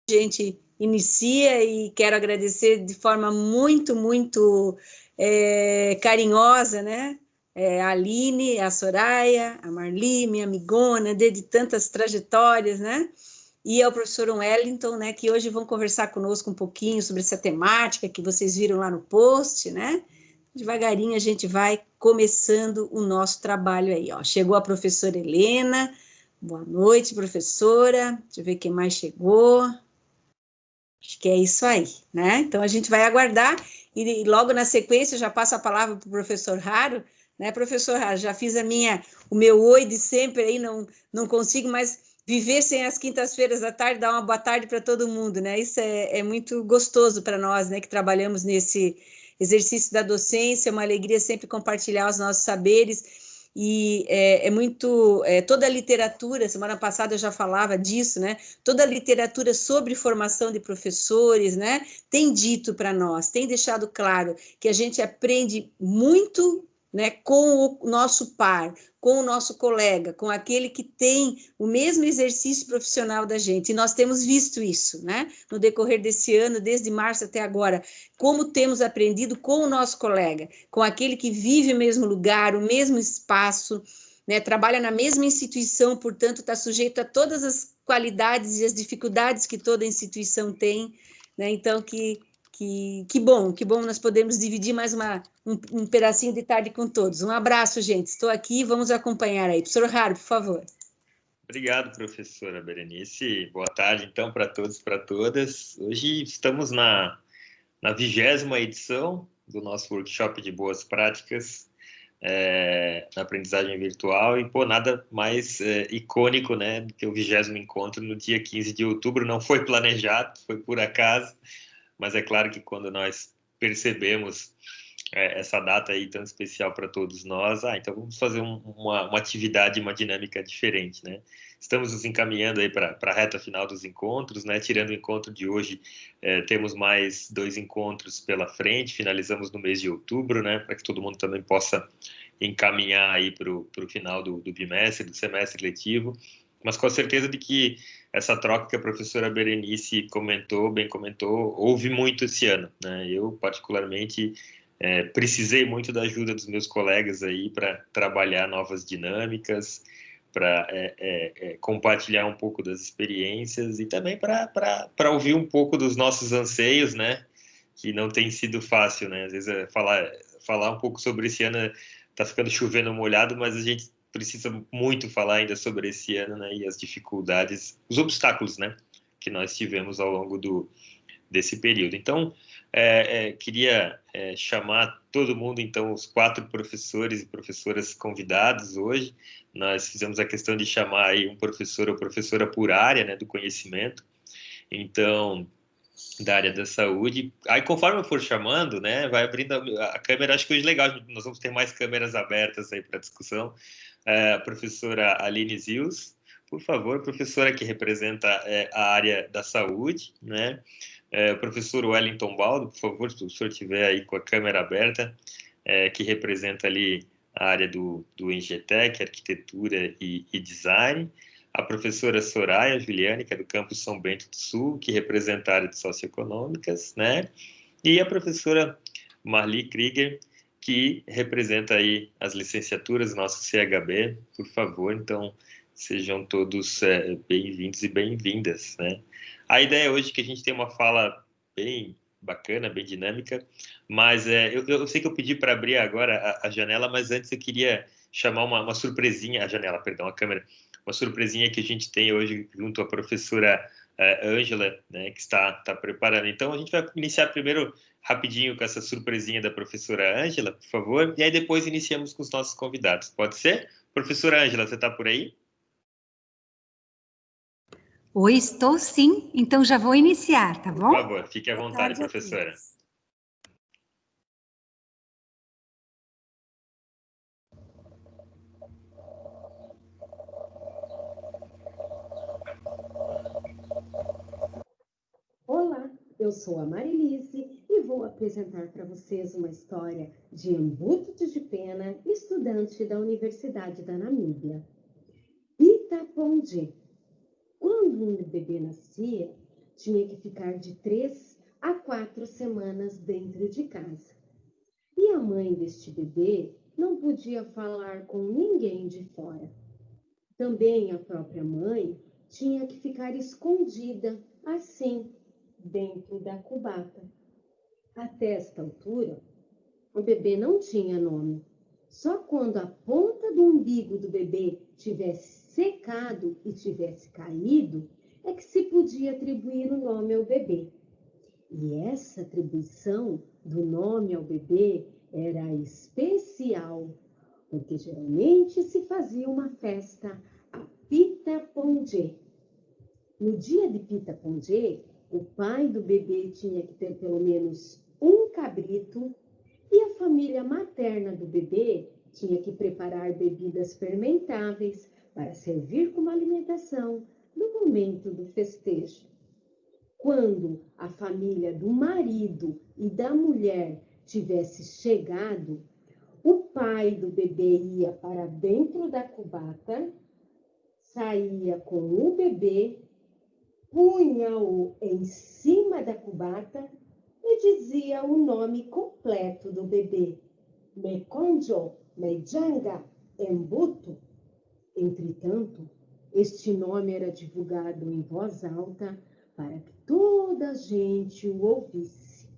gente inicia e quero agradecer de forma muito carinhosa, né? A Aline, a Soraya, a Marli, minha amigona, de tantas trajetórias, né? E ao professor Wellington, né, que hoje vão conversar conosco um pouquinho sobre essa temática que vocês viram lá no post, né? Devagarinho a gente vai começando o nosso trabalho aí, ó. Chegou a professora Helena. Boa noite, professora. Deixa eu ver quem mais chegou. Acho que é isso aí, né? Então a gente vai aguardar e logo na sequência eu já passo a palavra para o professor Raro, né? Professor Raro, já fiz o meu oi de sempre aí, não consigo mais viver sem as quintas-feiras à tarde, dar uma boa tarde para todo mundo, né? Isso é muito gostoso para nós, né? Que trabalhamos nesse exercício da docência, é uma alegria sempre compartilhar os nossos saberes. E toda a literatura, semana passada eu já falava disso, né? Toda a literatura sobre formação de professores, né, tem dito para nós, tem deixado claro que a gente aprende muito, né, com o nosso par, com o nosso colega, com aquele que tem o mesmo exercício profissional da gente. E nós temos visto isso, né, no decorrer desse ano, desde março até agora, como temos aprendido com o nosso colega, com aquele que vive o mesmo lugar, o mesmo espaço, né, trabalha na mesma instituição, portanto, está sujeito a todas as qualidades e as dificuldades que toda instituição tem, né? Então, que bom nós podemos dividir mais um pedacinho de tarde com todos. Um abraço, gente, estou aqui, vamos acompanhar aí. Professor Raro, por favor. Obrigado, professora Berenice. Boa tarde, então, para todos e para todas. Hoje estamos na 20ª edição do nosso workshop de boas práticas na aprendizagem virtual e, pô, nada mais icônico, né, do que o 20º encontro no dia 15 de outubro. Não foi planejado, foi por acaso, mas é claro que quando nós percebemos essa data aí tão especial para todos nós, então vamos fazer uma atividade, uma dinâmica diferente, né? Estamos nos encaminhando aí para a reta final dos encontros, né? Tirando o encontro de hoje, temos mais 2 encontros pela frente, finalizamos no mês de outubro, né? Para que todo mundo também possa encaminhar aí para o final do bimestre, do semestre letivo, mas com a certeza de que essa troca que a professora Berenice bem comentou, houve muito esse ano, né? Eu, particularmente, precisei muito da ajuda dos meus colegas aí para trabalhar novas dinâmicas, para compartilhar um pouco das experiências e também para ouvir um pouco dos nossos anseios, né? Que não tem sido fácil, né? Às vezes falar um pouco sobre esse ano tá ficando chovendo molhado, mas a gente precisa muito falar ainda sobre esse ano, né? E as dificuldades, os obstáculos, né? Que nós tivemos ao longo desse período. Então, queria chamar todo mundo, então, os 4 professores e professoras convidados hoje. Nós fizemos a questão de chamar aí um professor ou professora por área, né, do conhecimento. Então, da área da saúde. Aí, conforme eu for chamando, né, vai abrindo a câmera. Acho que hoje é legal, nós vamos ter mais câmeras abertas aí para discussão. A professora Aline Zils, por favor, professora que representa a área da saúde, né? O professor Wellington Baldo, por favor, se o senhor estiver aí com a câmera aberta, que representa ali a área do Engetec, arquitetura e design. A professora Soraya Juliane, que é do campus São Bento do Sul, que representa a área de socioeconômicas, né? E a professora Marli Krieger, que representa aí as licenciaturas do nosso CHB, por favor. Então, sejam todos bem-vindos e bem-vindas, né? A ideia hoje é que a gente tem uma fala bem bacana, bem dinâmica, mas eu sei que eu pedi para abrir agora a janela, mas antes eu queria chamar uma surpresinha, a câmera, uma surpresinha que a gente tem hoje junto à professora Ângela, né, que está preparando. Então, a gente vai iniciar primeiro rapidinho com essa surpresinha da professora Ângela, por favor, e aí depois iniciamos com os nossos convidados. Pode ser? Professora Ângela, você está por aí? Oi, estou sim, então já vou iniciar, tá bom? Por favor, fique à vontade, professora. Olá, eu sou a Marilise e vou apresentar para vocês uma história de Mbutu de Pena, estudante da Universidade da Namíbia. Itaponde. Quando um bebê nascia, tinha que ficar de 3 a 4 semanas dentro de casa. E a mãe deste bebê não podia falar com ninguém de fora. Também a própria mãe tinha que ficar escondida, assim, dentro da cubata. Até esta altura, o bebê não tinha nome. Só quando a ponta do umbigo do bebê tivesse secado e tivesse caído, é que se podia atribuir o nome ao bebê. E essa atribuição do nome ao bebê era especial, porque geralmente se fazia uma festa a Pita Pongé. No dia de Pita Pongé, o pai do bebê tinha que ter pelo menos um cabrito e a família materna do bebê tinha que preparar bebidas fermentáveis para servir como alimentação no momento do festejo. Quando a família do marido e da mulher tivesse chegado, o pai do bebê ia para dentro da cubata, saía com o bebê, punha-o em cima da cubata e dizia o nome completo do bebê: Mekonjo, Mejanga, Embuto. Entretanto, este nome era divulgado em voz alta para que toda a gente o ouvisse.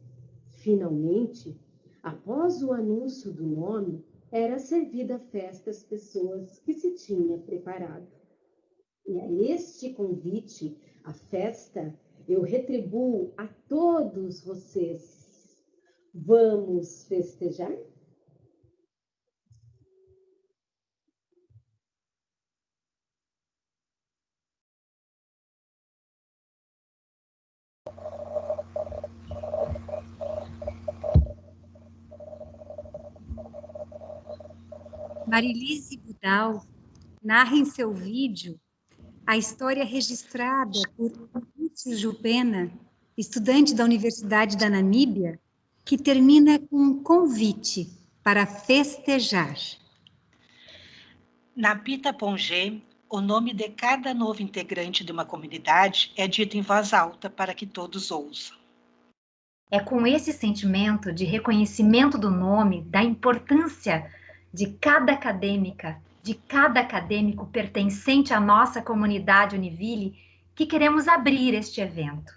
Finalmente, após o anúncio do nome, era servida a festa às pessoas que se tinha preparado. E a este convite, a festa, eu retribuo a todos vocês. Vamos festejar? Marilise Budal narra em seu vídeo a história registrada por Lúcio Jupena, estudante da Universidade da Namíbia, que termina com um convite para festejar. Na Pita Pongé, o nome de cada novo integrante de uma comunidade é dito em voz alta para que todos ouçam. É com esse sentimento de reconhecimento do nome, da importância de cada acadêmica, de cada acadêmico pertencente à nossa comunidade Univille, que queremos abrir este evento.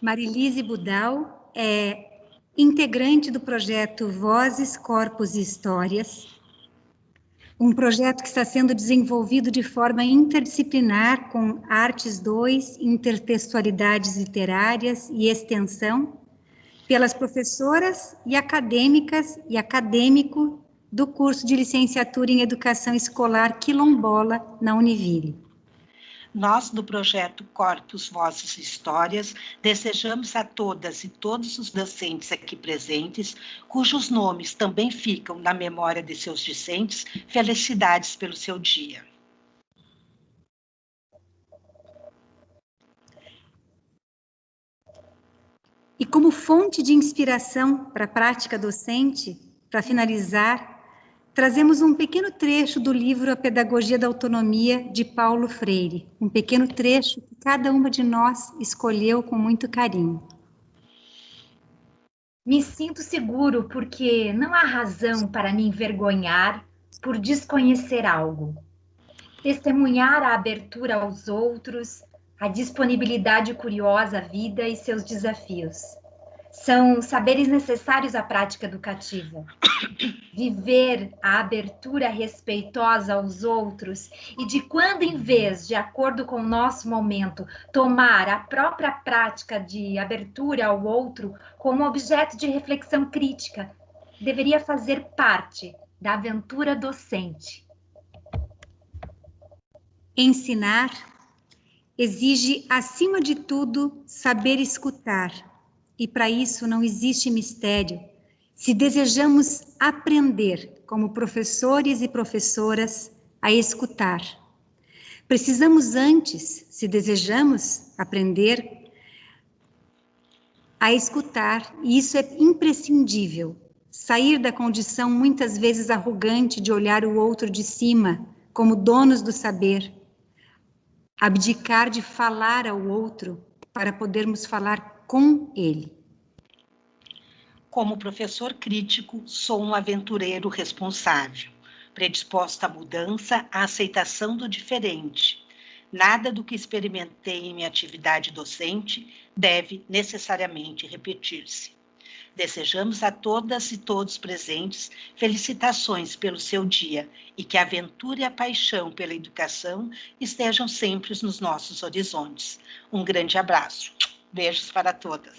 Marilise Budal é integrante do projeto Vozes, Corpos e Histórias, um projeto que está sendo desenvolvido de forma interdisciplinar com Artes 2, Intertextualidades Literárias e Extensão, pelas professoras e acadêmicas e acadêmico do curso de licenciatura em Educação Escolar Quilombola na Univille. Nós, do projeto Corpos, Vozes e Histórias, desejamos a todas e todos os docentes aqui presentes, cujos nomes também ficam na memória de seus discentes, felicidades pelo seu dia. E como fonte de inspiração para a prática docente, para finalizar, trazemos um pequeno trecho do livro A Pedagogia da Autonomia, de Paulo Freire. Um pequeno trecho que cada uma de nós escolheu com muito carinho. Me sinto seguro porque não há razão para me envergonhar por desconhecer algo. Testemunhar a abertura aos outros, a disponibilidade curiosa à vida e seus desafios. São saberes necessários à prática educativa. Viver a abertura respeitosa aos outros e de quando em vez, de acordo com o nosso momento, tomar a própria prática de abertura ao outro como objeto de reflexão crítica, deveria fazer parte da aventura docente. Ensinar exige, acima de tudo, saber escutar. E para isso não existe mistério. Se desejamos aprender, como professores e professoras, a escutar. Precisamos antes, se desejamos aprender, a escutar, e isso é imprescindível. Sair da condição muitas vezes arrogante de olhar o outro de cima, como donos do saber. abdicar de falar ao outro para podermos falar com ele. Como professor crítico, sou um aventureiro responsável, predisposto à mudança, à aceitação do diferente. Nada do que experimentei em minha atividade docente deve necessariamente repetir-se. Desejamos a todas e todos presentes felicitações pelo seu dia e que a aventura e a paixão pela educação estejam sempre nos nossos horizontes. Um grande abraço. Beijos para todas.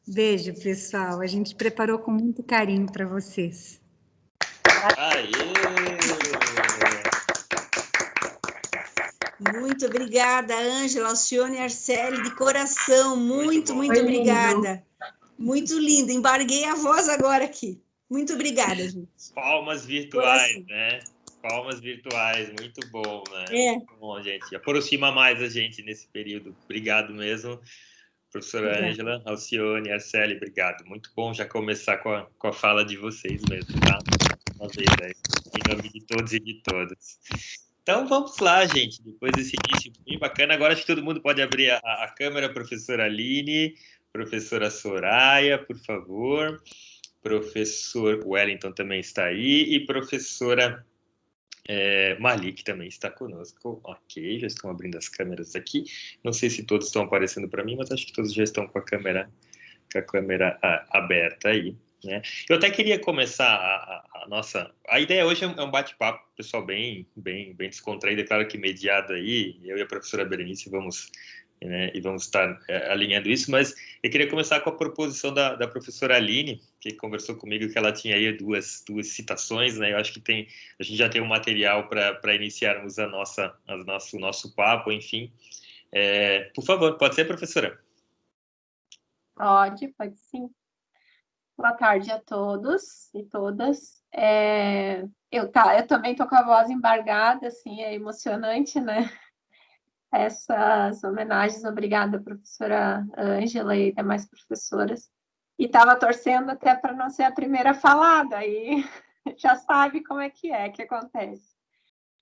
Beijo, pessoal. A gente preparou com muito carinho para vocês. Aê! Muito obrigada, Ângela, Alcione e Arceli, de coração. Muito obrigada. Muito lindo. Embarguei a voz agora aqui. Muito obrigada, gente. Palmas virtuais, né? Palmas virtuais, muito bom, né? Muito bom, gente. Aproxima mais a gente nesse período. Obrigado mesmo. Professora Ângela, Alcione, Arceli, obrigado. Muito bom já começar com a fala de vocês mesmo, tá? Uma vez aí, em nome de todos e de todas. Então, vamos lá, gente. Depois desse início bem bacana, agora acho que todo mundo pode abrir a câmera. Professora Aline, professora Soraya, por favor. Professor Wellington também está aí. E professora Marli, que também está conosco. Ok, já estão abrindo as câmeras aqui. Não sei se todos estão aparecendo para mim, mas acho que todos já estão com a câmera aberta aí, né? Eu até queria começar a nossa... A ideia hoje é um bate-papo, pessoal, bem descontraído, é claro que mediado aí. Eu e a professora Berenice vamos estar alinhando isso, mas eu queria começar com a proposição da professora Aline, que conversou comigo que ela tinha aí duas citações, né? Eu acho que a gente já tem um material para iniciarmos o nosso papo, enfim. Por favor, pode ser, professora? Pode sim. Boa tarde a todos e todas. Eu também estou com a voz embargada, assim, é emocionante, né? Essas homenagens, obrigada, professora Ângela e demais professoras. E estava torcendo até para não ser a primeira falada, aí já sabe como é que acontece.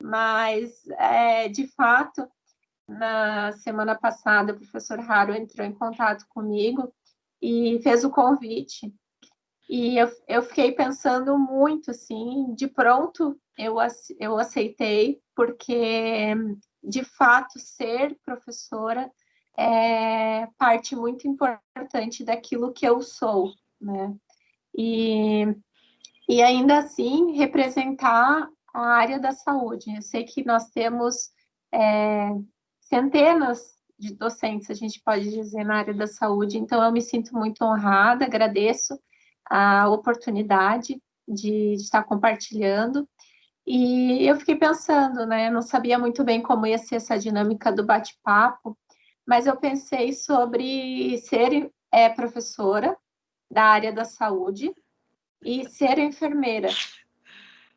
Mas, de fato, na semana passada, o professor Haro entrou em contato comigo e fez o convite. E eu fiquei pensando muito, assim, de pronto eu aceitei, porque, de fato, ser professora é parte muito importante daquilo que eu sou, né? E ainda assim, representar a área da saúde. Eu sei que nós temos centenas de docentes, a gente pode dizer, na área da saúde, então eu me sinto muito honrada, agradeço a oportunidade de estar compartilhando. E eu fiquei pensando, né? Eu não sabia muito bem como ia ser essa dinâmica do bate-papo, mas eu pensei sobre ser professora da área da saúde e ser enfermeira.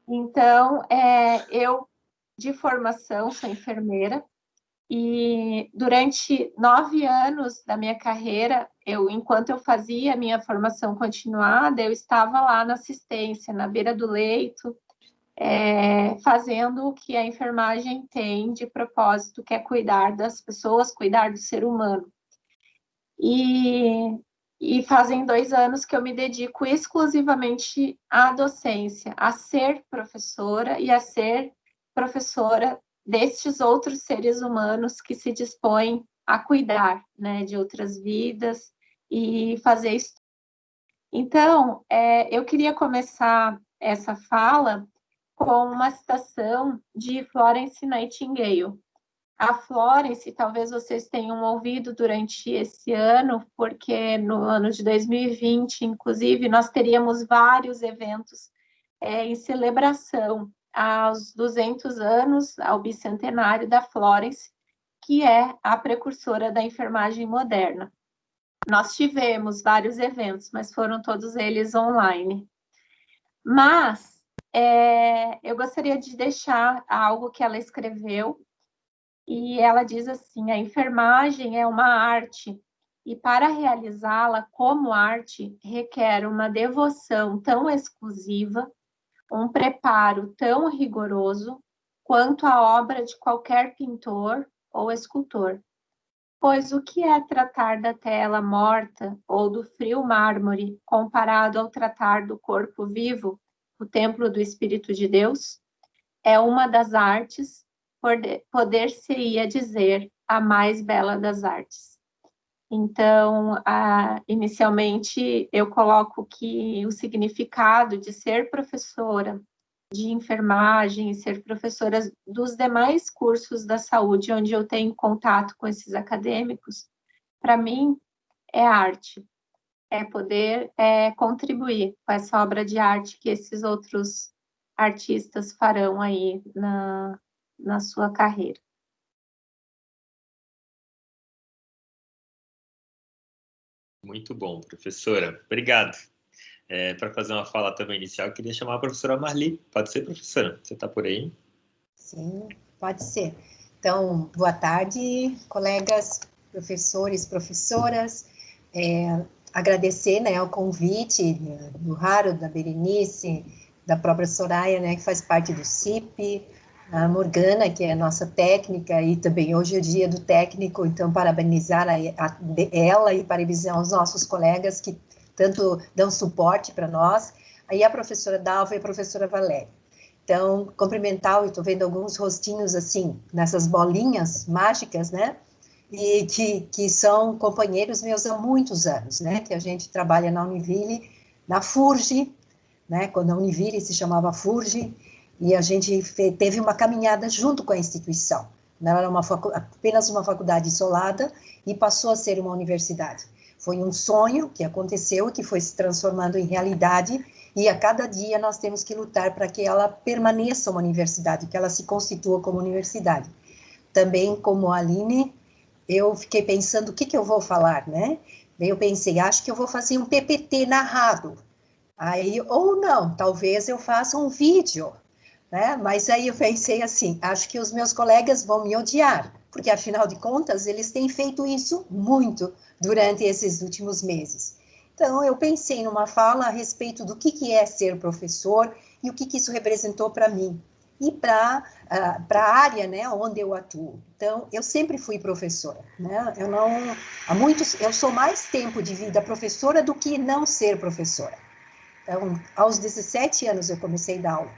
Então, eu, de formação, sou enfermeira, e durante 9 anos da minha carreira, enquanto eu fazia a minha formação continuada, eu estava lá na assistência, na beira do leito, fazendo o que a enfermagem tem de propósito, que é cuidar das pessoas, cuidar do ser humano. E fazem 2 anos que eu me dedico exclusivamente à docência, a ser professora e a ser professora destes outros seres humanos que se dispõem a cuidar, né, de outras vidas e fazer isso. Então, eu queria começar essa fala com uma citação de Florence Nightingale. A Florence, talvez vocês tenham ouvido durante esse ano, porque no ano de 2020, inclusive, nós teríamos vários eventos em celebração aos 200 anos, ao bicentenário da Florence, que é a precursora da enfermagem moderna. Nós tivemos vários eventos, mas foram todos eles online. Mas eu gostaria de deixar algo que ela escreveu, e ela diz assim: a enfermagem é uma arte, e para realizá-la como arte requer uma devoção tão exclusiva, um preparo tão rigoroso, quanto a obra de qualquer pintor ou escultor. Pois o que é tratar da tela morta ou do frio mármore comparado ao tratar do corpo vivo, o templo do Espírito de Deus? É uma das artes, poder-se-ia dizer, a mais bela das artes. Então, inicialmente, eu coloco que o significado de ser professora de enfermagem e ser professora dos demais cursos da saúde, onde eu tenho contato com esses acadêmicos, para mim, é arte. É poder contribuir com essa obra de arte que esses outros artistas farão aí na sua carreira. Muito bom, professora. Obrigado. Para fazer uma fala também inicial, eu queria chamar a professora Marli. Pode ser, professora? Você está por aí? Sim, pode ser. Então, boa tarde, colegas, professores, professoras. Agradecer, né, o convite do Raro, da Berenice, da própria Soraya, né, que faz parte do CIP, a Morgana, que é a nossa técnica, e também hoje é o dia do técnico, então parabenizar ela e parabenizar os nossos colegas que tanto dão suporte para nós, aí a professora Dalva e a professora Valéria. Então, cumprimentar, eu estou vendo alguns rostinhos assim, nessas bolinhas mágicas, né, e que são companheiros meus há muitos anos, né, que a gente trabalha na Univille, na FURG, né, quando a Univille se chamava FURG, e a gente teve uma caminhada junto com a instituição. Ela era apenas uma faculdade isolada e passou a ser uma universidade. Foi um sonho que aconteceu, que foi se transformando em realidade, e a cada dia nós temos que lutar para que ela permaneça uma universidade, que ela se constitua como universidade. Também, como a Aline, eu fiquei pensando o que eu vou falar, né? Daí eu pensei, acho que eu vou fazer um PPT narrado. Aí, ou não, talvez eu faça um vídeo, né? Mas aí eu pensei assim, acho que os meus colegas vão me odiar, porque afinal de contas eles têm feito isso muito durante esses últimos meses. Então eu pensei numa fala a respeito do que é ser professor e o que isso representou para mim e para a área, né, onde eu atuo. Então eu sempre fui professora, né? Eu sou mais tempo de vida professora do que não ser professora. Então, aos 17 anos eu comecei a dar aula.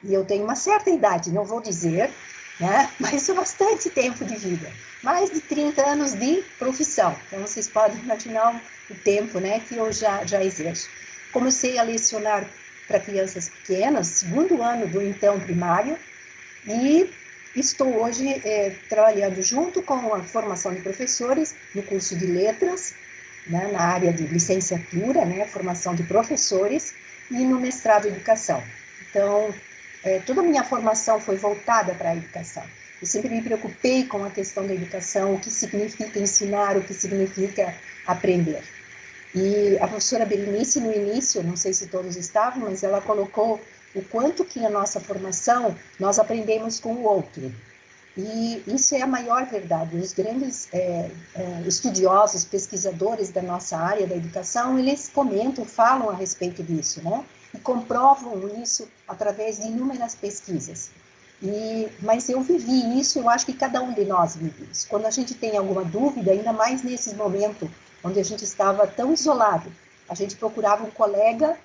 E eu tenho uma certa idade, não vou dizer, né? Mas bastante tempo de vida. Mais de 30 anos de profissão. Então, vocês podem imaginar o tempo, né, que eu já exerço. Comecei a lecionar para crianças pequenas, segundo ano do então primário, e estou hoje trabalhando junto com a formação de professores no curso de letras, né, na área de licenciatura, né, formação de professores, e no mestrado em educação. Então, toda a minha formação foi voltada para a educação. Eu sempre me preocupei com a questão da educação, o que significa ensinar, o que significa aprender. E a professora Berenice, no início, não sei se todos estavam, mas ela colocou o quanto que a nossa formação, nós aprendemos com o outro. E isso é a maior verdade. Os grandes estudiosos, pesquisadores da nossa área da educação, eles comentam, falam a respeito disso, né? E comprovam isso através de inúmeras pesquisas. Mas eu vivi isso, eu acho que cada um de nós vive isso. Quando a gente tem alguma dúvida, ainda mais nesse momento onde a gente estava tão isolado, a gente procurava um colega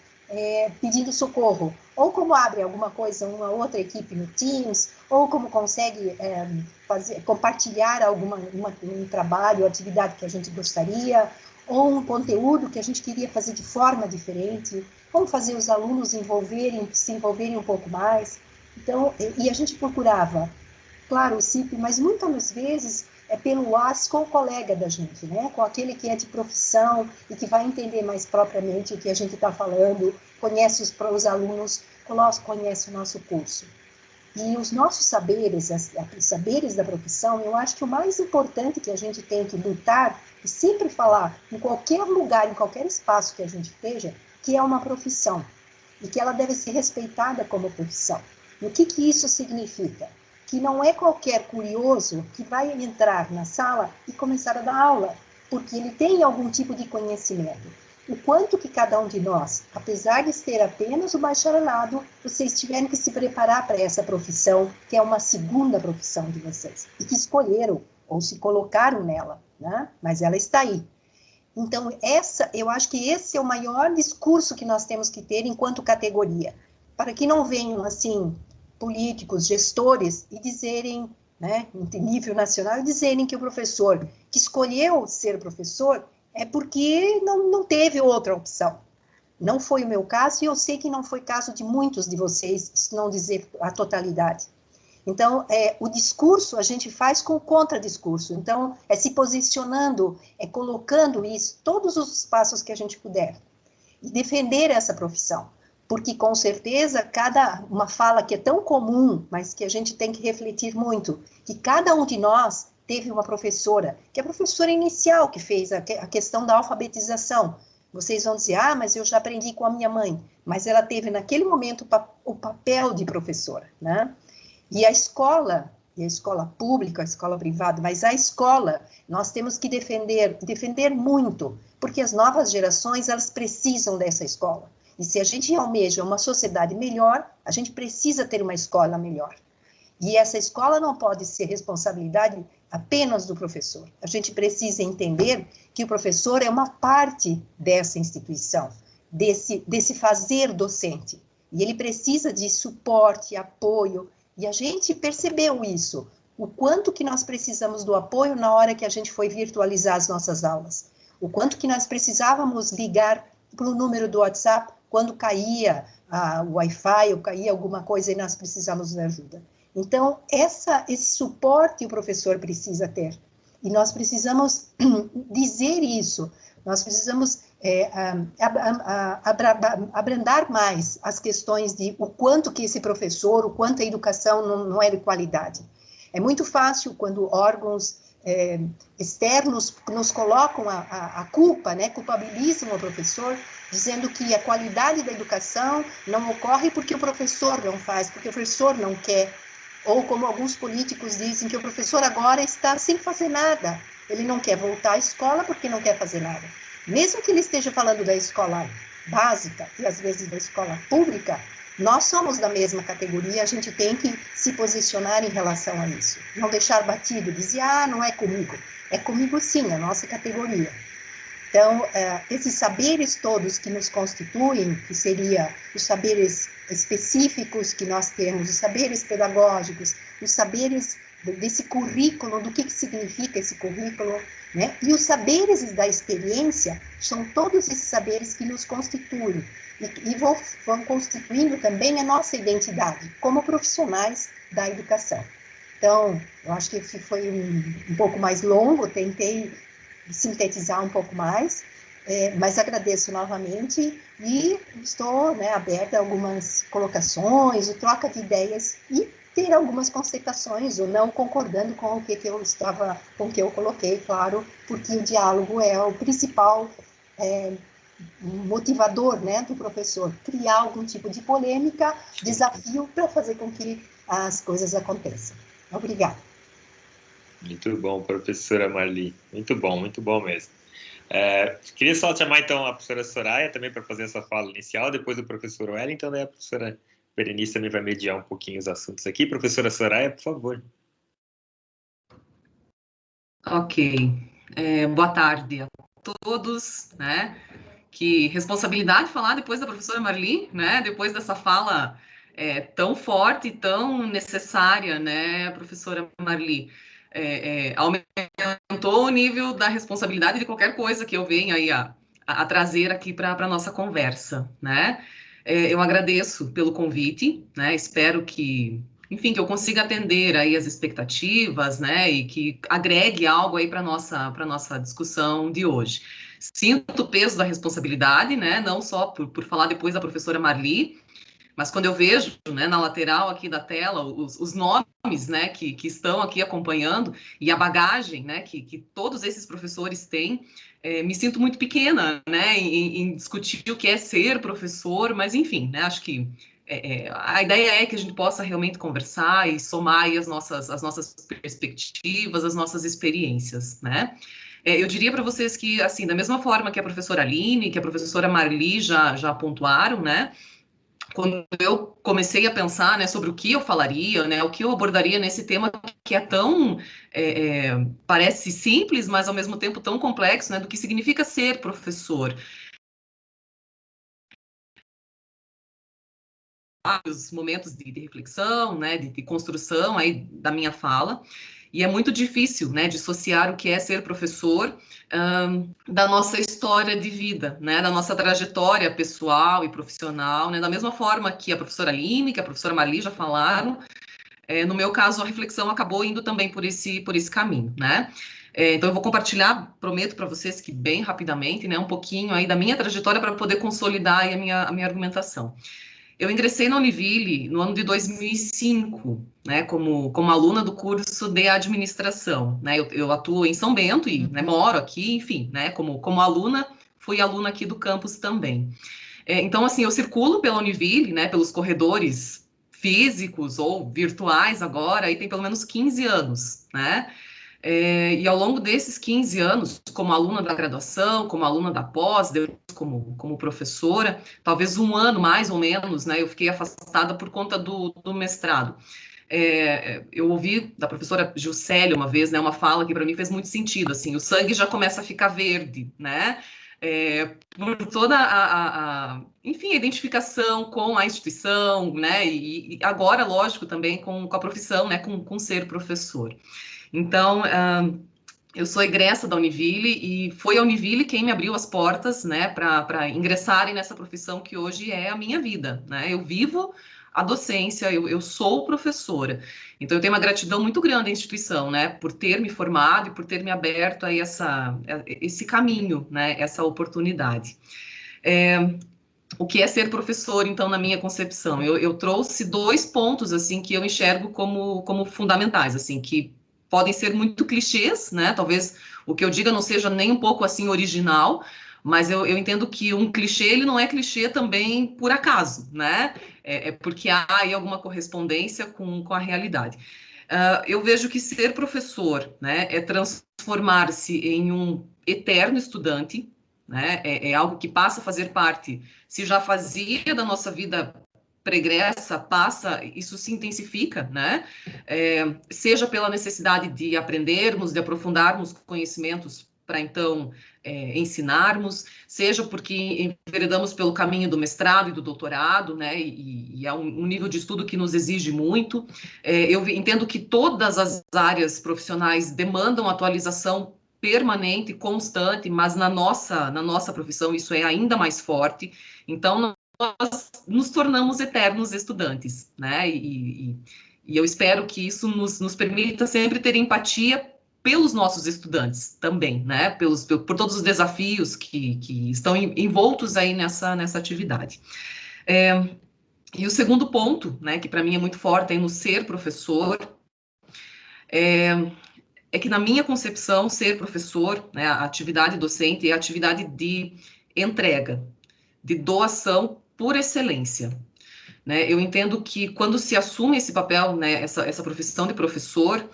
pedindo socorro, ou como abre alguma coisa, uma outra equipe no Teams, ou como consegue compartilhar um trabalho, atividade que a gente gostaria, ou um conteúdo que a gente queria fazer de forma diferente, como fazer os alunos se envolverem um pouco mais. Então, e a gente procurava, claro, o CIP, mas muitas vezes pelo WhatsApp com o colega da gente, né? Com aquele que é de profissão e que vai entender mais propriamente o que a gente está falando, conhece os alunos, conhece o nosso curso. E os nossos saberes, os saberes da profissão, eu acho que o mais importante que a gente tem que lutar e sempre falar em qualquer lugar, em qualquer espaço que a gente esteja, que é uma profissão e que ela deve ser respeitada como profissão. E o que isso significa? Que não é qualquer curioso que vai entrar na sala e começar a dar aula, porque ele tem algum tipo de conhecimento. o quanto que cada um de nós, apesar de ter apenas o bacharelado, vocês tiveram que se preparar para essa profissão, que é uma segunda profissão de vocês, e que escolheram ou se colocaram nela, né? Mas ela está aí. Então, eu acho que esse é o maior discurso que nós temos que ter enquanto categoria, para que não venham, assim, políticos, gestores, e dizerem, né, em nível nacional, dizerem que o professor que escolheu ser professor é porque não teve outra opção. Não foi o meu caso, e eu sei que não foi caso de muitos de vocês, se não dizer a totalidade. Então, o discurso a gente faz com o contradiscurso. Então, é se posicionando, é colocando isso, todos os passos que a gente puder, e defender essa profissão. Porque, com certeza, uma fala que é tão comum, mas que a gente tem que refletir muito, que cada um de nós teve uma professora, que é a professora inicial, que fez a questão da alfabetização. Vocês vão dizer, mas eu já aprendi com a minha mãe. Mas ela teve, naquele momento, o papel de professora, né? E a escola pública, a escola privada, mas a escola, nós temos que defender muito, porque as novas gerações, elas precisam dessa escola. E se a gente almeja uma sociedade melhor, a gente precisa ter uma escola melhor. E essa escola não pode ser responsabilidade apenas do professor. A gente precisa entender que o professor é uma parte dessa instituição, desse fazer docente. E ele precisa de suporte, apoio. E a gente percebeu isso, o quanto que nós precisamos do apoio na hora que a gente foi virtualizar as nossas aulas. O quanto que nós precisávamos ligar para o número do WhatsApp quando caía o Wi-Fi ou caía alguma coisa e nós precisamos de ajuda. Então, esse suporte o professor precisa ter. E nós precisamos dizer isso. Nós precisamos abrandar mais as questões de o quanto que esse professor, o quanto a educação não é de qualidade. É muito fácil quando órgãos externos nos colocam a culpa, né, culpabilizam o professor, dizendo que a qualidade da educação não ocorre porque o professor não faz, porque o professor não quer. Ou como alguns políticos dizem, que o professor agora está sem fazer nada. Ele não quer voltar à escola porque não quer fazer nada. Mesmo que ele esteja falando da escola básica e às vezes da escola pública, nós somos da mesma categoria, a gente tem que se posicionar em relação a isso. Não deixar batido, dizer, não é comigo. É comigo sim, a nossa categoria. Então, esses saberes todos que nos constituem, que seria os saberes específicos que nós temos, os saberes pedagógicos, os saberes desse currículo, do que significa esse currículo, né? E os saberes da experiência são todos esses saberes que nos constituem e vão constituindo também a nossa identidade como profissionais da educação. Então, eu acho que foi um pouco mais longo, tentei sintetizar um pouco mais, mas agradeço novamente e estou, né, aberta a algumas colocações, troca de ideias e ter algumas constatações ou não concordando com o que eu coloquei, claro, porque o diálogo é o principal motivador, né, do professor, criar algum tipo de polêmica, desafio para fazer com que as coisas aconteçam. Obrigada. Muito bom, professora Marli. Muito bom mesmo. Queria só chamar, então, a professora Soraya também para fazer essa fala inicial, depois do professor Wellington, daí a professora Berenice também vai mediar um pouquinho os assuntos aqui. Professora Soraya, por favor. Ok. Boa tarde a todos, né? Que responsabilidade falar depois da professora Marli, né? Depois dessa fala tão forte e tão necessária, né, professora Marli? Aumentou o nível da responsabilidade de qualquer coisa que eu venha aí a trazer aqui para a nossa conversa, né? Eu agradeço pelo convite, né? Espero que, enfim, que eu consiga atender aí as expectativas, né? E que agregue algo aí para nossa discussão de hoje. Sinto o peso da responsabilidade, né? Não só por falar depois da professora Marli, mas quando eu vejo, né, na lateral aqui da tela os nomes, né, que estão aqui acompanhando e a bagagem, né, que todos esses professores têm, me sinto muito pequena, né, em discutir o que é ser professor, mas enfim, né, acho que a ideia é que a gente possa realmente conversar e somar aí as nossas perspectivas, as nossas experiências, né. Eu diria para vocês que, assim, da mesma forma que a professora Aline, que a professora Marli já pontuaram, né? Quando eu comecei a pensar, né, sobre o que eu falaria, né, o que eu abordaria nesse tema que é tão, parece simples, mas ao mesmo tempo tão complexo, né, do que significa ser professor. Vários momentos de reflexão, né, de construção aí da minha fala, e é muito difícil, né, dissociar o que é ser professor da nossa história de vida, né, da nossa trajetória pessoal e profissional, né, da mesma forma que a professora Aline, que a professora Marli já falaram. No meu caso, a reflexão acabou indo também por esse caminho, né. Então, eu vou compartilhar, prometo para vocês que bem rapidamente, né, um pouquinho aí da minha trajetória para poder consolidar aí a minha argumentação. Eu ingressei na Univille no ano de 2005, né, como aluna do curso de administração, né, eu atuo em São Bento e, né, moro aqui, enfim, né, como aluna, fui aluna aqui do campus também. Então, assim, eu circulo pela Univille, né, pelos corredores físicos ou virtuais agora, aí tem pelo menos 15 anos, né, e ao longo desses 15 anos, como aluna da graduação, como aluna da pós, depois como professora, talvez um ano mais ou menos, né, eu fiquei afastada por conta do mestrado. Eu ouvi da professora Juscelia uma vez, né, uma fala que para mim fez muito sentido, assim, o sangue já começa a ficar verde, né, por toda enfim, a identificação com a instituição, né, e agora, lógico, também com a profissão, né, com ser professor. Então, eu sou egressa da Univille e foi a Univille quem me abriu as portas, né, para ingressarem nessa profissão que hoje é a minha vida, né? Eu vivo a docência, eu sou professora. Então, eu tenho uma gratidão muito grande à instituição, né, por ter me formado e por ter me aberto a esse caminho, né, essa oportunidade. O que é ser professor, então, na minha concepção? Eu trouxe 2 pontos, assim, que eu enxergo como fundamentais, assim, que podem ser muito clichês, né? Talvez o que eu diga não seja nem um pouco assim original, mas eu entendo que um clichê ele não é clichê também por acaso, né? Porque há aí alguma correspondência com a realidade. Eu vejo que ser professor, né, é transformar-se em um eterno estudante, né? É algo que passa a fazer parte, se já fazia da nossa vida pregressa, passa, isso se intensifica, né? Seja pela necessidade de aprendermos, de aprofundarmos conhecimentos para então ensinarmos, seja porque enveredamos pelo caminho do mestrado e do doutorado, né? E é um nível de estudo que nos exige muito. Eu entendo que todas as áreas profissionais demandam atualização permanente, constante, mas na nossa profissão isso é ainda mais forte. Então, nós nos tornamos eternos estudantes, né? E eu espero que isso nos permita sempre ter empatia pelos nossos estudantes também, né? Por todos os desafios que estão envoltos aí nessa atividade. E o segundo ponto, né, que para mim é muito forte aí no ser professor, é que na minha concepção, ser professor, né, a atividade docente é a atividade de entrega, de doação por excelência. Né? Eu entendo que quando se assume esse papel, né, essa profissão de professor,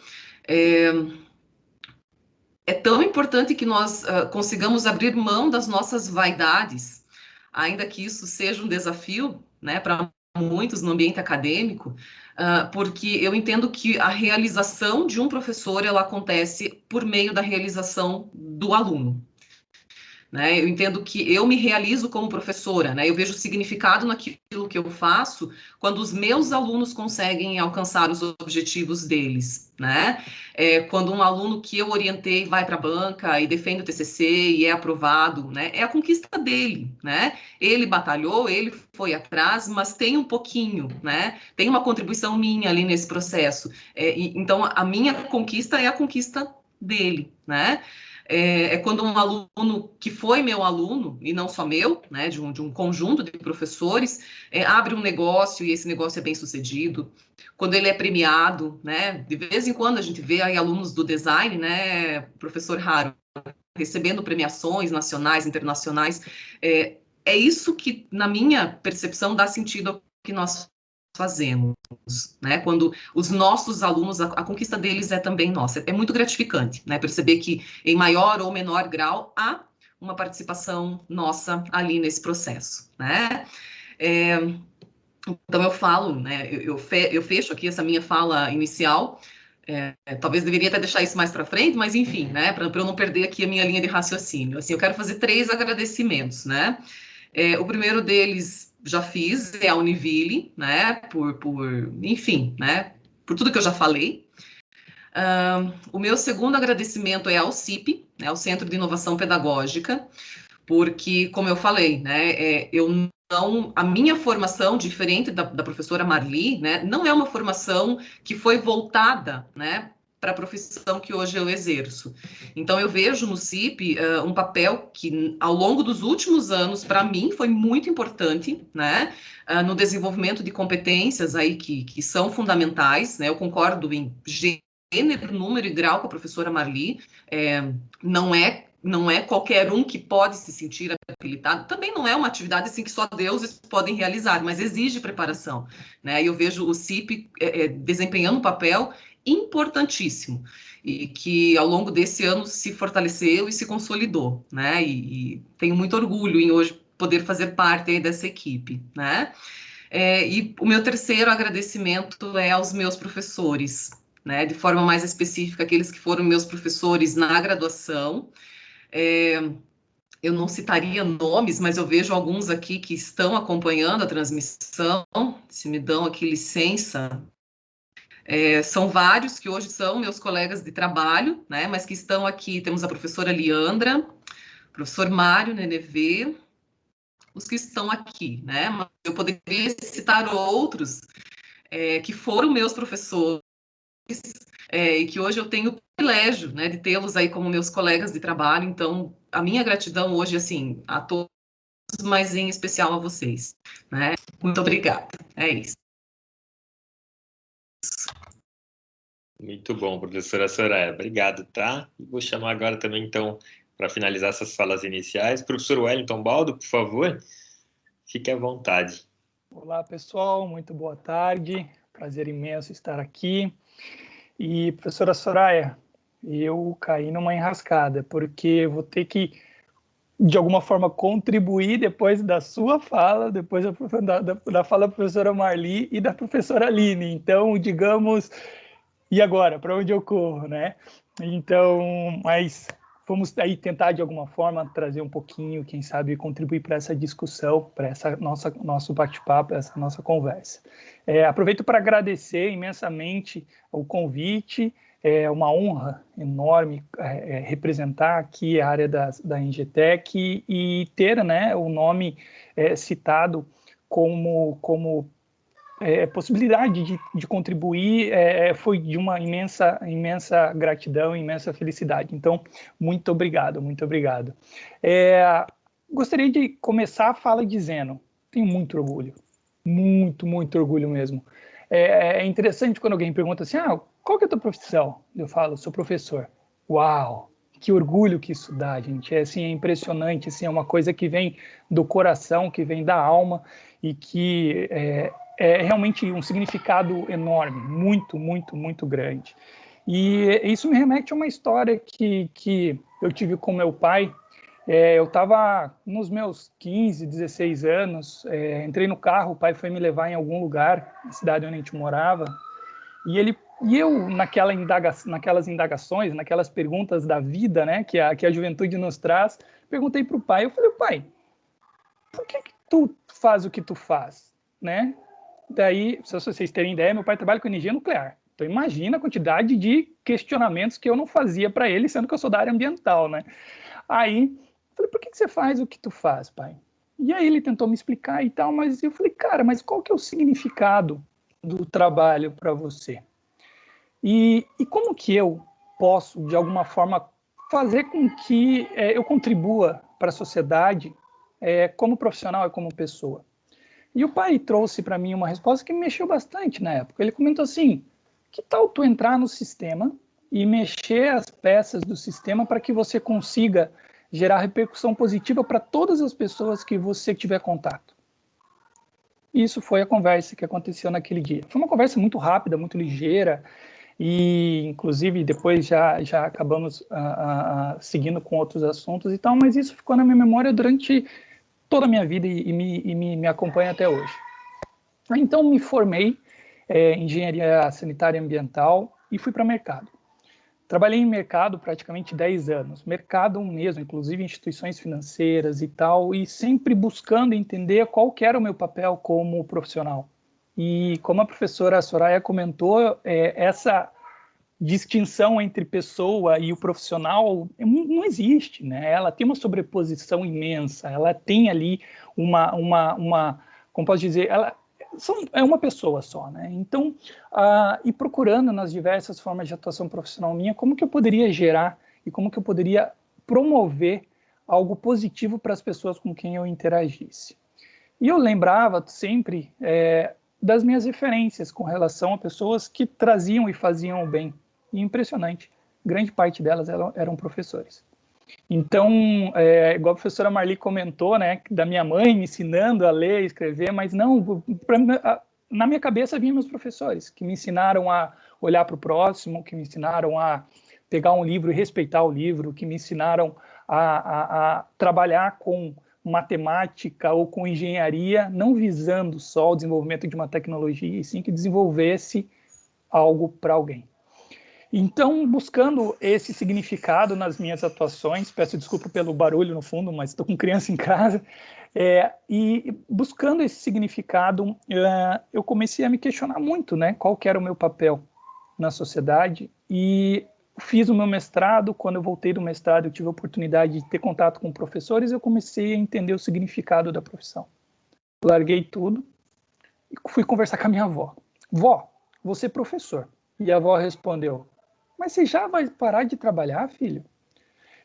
é tão importante que nós consigamos abrir mão das nossas vaidades, ainda que isso seja um desafio, né, para muitos no ambiente acadêmico, porque eu entendo que a realização de um professor, ela acontece por meio da realização do aluno. Né? Eu entendo que eu me realizo como professora, né? Eu vejo significado naquilo que eu faço quando os meus alunos conseguem alcançar os objetivos deles, né? Quando um aluno que eu orientei vai para a banca e defende o TCC e é aprovado, né? É a conquista dele, né? Ele batalhou, ele foi atrás, mas tem um pouquinho, né? Tem uma contribuição minha ali nesse processo. Então, a minha conquista é a conquista dele, né? Quando um aluno que foi meu aluno, e não só meu, né, de um conjunto de professores, abre um negócio e esse negócio é bem sucedido, quando ele é premiado, né, de vez em quando a gente vê aí alunos do design, né, professor Haro, recebendo premiações nacionais, internacionais, é isso que, na minha percepção, dá sentido ao que nós fazemos, né? Quando os nossos alunos, a conquista deles é também nossa. É muito gratificante, né? Perceber que em maior ou menor grau há uma participação nossa ali nesse processo, né? Então eu falo, né? Eu fecho aqui essa minha fala inicial. Talvez deveria até deixar isso mais para frente, mas enfim, né? Para eu não perder aqui a minha linha de raciocínio. Assim, eu quero fazer 3 agradecimentos, né? O primeiro deles já fiz, é a Univille, né? Enfim, né? Por tudo que eu já falei. O meu segundo agradecimento é ao CIP, né? Ao Centro de Inovação Pedagógica, porque, como eu falei, né? A minha formação, diferente da professora Marli, né? Não é uma formação que foi voltada, né? Para a profissão que hoje eu exerço. Então, eu vejo no CIP um papel que, ao longo dos últimos anos, para mim, foi muito importante, né, no desenvolvimento de competências aí que são fundamentais, né, eu concordo em gênero, número e grau com a professora Marli, não é qualquer um que pode se sentir habilitado, também não é uma atividade assim que só deuses podem realizar, mas exige preparação, né, e eu vejo o CIP desempenhando um papel importantíssimo, e que ao longo desse ano se fortaleceu e se consolidou, né, e tenho muito orgulho em hoje poder fazer parte aí dessa equipe, né, e o meu terceiro agradecimento é aos meus professores, né, de forma mais específica, aqueles que foram meus professores na graduação. Eu não citaria nomes, mas eu vejo alguns aqui que estão acompanhando a transmissão, se me dão aqui licença. São vários que hoje são meus colegas de trabalho, né, mas que estão aqui. Temos a professora Leandra, o professor Mário Nenevê, os que estão aqui, né, mas eu poderia citar outros que foram meus professores e que hoje eu tenho o privilégio, né, de tê-los aí como meus colegas de trabalho. Então, a minha gratidão hoje, assim, a todos, mas em especial a vocês, né. Muito obrigada, é isso. Muito bom, professora Soraya. Obrigado, tá? E vou chamar agora também, então, para finalizar essas falas iniciais, professor Wellington Baldo, por favor, fique à vontade. Olá, pessoal, muito boa tarde. Prazer imenso estar aqui. E, professora Soraya, eu caí numa enrascada, porque vou ter que, de alguma forma, contribuir depois da sua fala, depois da fala da professora Marli e da professora Aline. Então, digamos... E agora, para onde eu corro, né? Então, mas vamos aí tentar, de alguma forma, trazer um pouquinho, quem sabe, contribuir para essa discussão, para essa nosso bate-papo, essa nossa conversa. Aproveito para agradecer imensamente o convite, é uma honra enorme representar aqui a área da Engetec e ter, né, o nome citado como possibilidade de contribuir foi de uma imensa gratidão, imensa felicidade. Então, muito obrigado, muito obrigado. Gostaria de começar a fala dizendo, tenho muito orgulho, muito orgulho mesmo. É interessante quando alguém pergunta assim, qual que é a tua profissão? Eu falo, sou professor. Uau! Que orgulho que isso dá, gente. É impressionante, assim, é uma coisa que vem do coração, que vem da alma e que é realmente um significado enorme, muito grande. E isso me remete a uma história que eu tive com meu pai. Eu estava nos meus 15, 16 anos, entrei no carro, o pai foi me levar em algum lugar, na cidade onde a gente morava, e eu, naquelas indagações, naquelas perguntas da vida, né, que a juventude nos traz, perguntei para o pai, eu falei, pai, por que tu faz o que tu faz, né? Daí, se vocês terem ideia, meu pai trabalha com energia nuclear. Então, imagina a quantidade de questionamentos que eu não fazia para ele, sendo que eu sou da área ambiental, né? Aí, eu falei, por que você faz o que tu faz, pai? E aí ele tentou me explicar e tal, mas eu falei, cara, mas qual que é o significado do trabalho para você? E como que eu posso, de alguma forma, fazer com que eu contribua para a sociedade como profissional e como pessoa? E o pai trouxe para mim uma resposta que me mexeu bastante na época. Ele comentou assim, que tal tu entrar no sistema e mexer as peças do sistema para que você consiga gerar repercussão positiva para todas as pessoas que você tiver contato? E isso foi a conversa que aconteceu naquele dia. Foi uma conversa muito rápida, muito ligeira, e inclusive depois já acabamos seguindo com outros assuntos e tal, mas isso ficou na minha memória durante toda a minha vida e me acompanha até hoje. Então me formei em engenharia sanitária e ambiental e fui para o mercado. Trabalhei em mercado praticamente 10 anos, mercado mesmo, inclusive instituições financeiras e tal, e sempre buscando entender qual que era o meu papel como profissional. E como a professora Soraya comentou, essa distinção entre pessoa e o profissional não existe, né? Ela tem uma sobreposição imensa, ela tem ali como posso dizer, é uma pessoa só, né? Então, e procurando nas diversas formas de atuação profissional minha, como que eu poderia gerar e como que eu poderia promover algo positivo para as pessoas com quem eu interagisse. E eu lembrava sempre das minhas referências com relação a pessoas que traziam e faziam o bem. E impressionante, grande parte delas eram professores. Então, igual a professora Marli comentou, né, da minha mãe me ensinando a ler e escrever, mas não, na minha cabeça vinham meus professores, que me ensinaram a olhar para o próximo, que me ensinaram a pegar um livro e respeitar o livro, que me ensinaram a trabalhar com matemática ou com engenharia, não visando só o desenvolvimento de uma tecnologia, e sim que desenvolvesse algo para alguém. Então, buscando esse significado nas minhas atuações, peço desculpa pelo barulho no fundo, mas estou com criança em casa, e buscando esse significado, eu comecei a me questionar muito, né, qual que era o meu papel na sociedade, e fiz o meu mestrado. Quando eu voltei do mestrado, eu tive a oportunidade de ter contato com professores, eu comecei a entender o significado da profissão. Larguei tudo e fui conversar com a minha avó. Vó, você é professor. E a avó respondeu, mas você já vai parar de trabalhar, filho?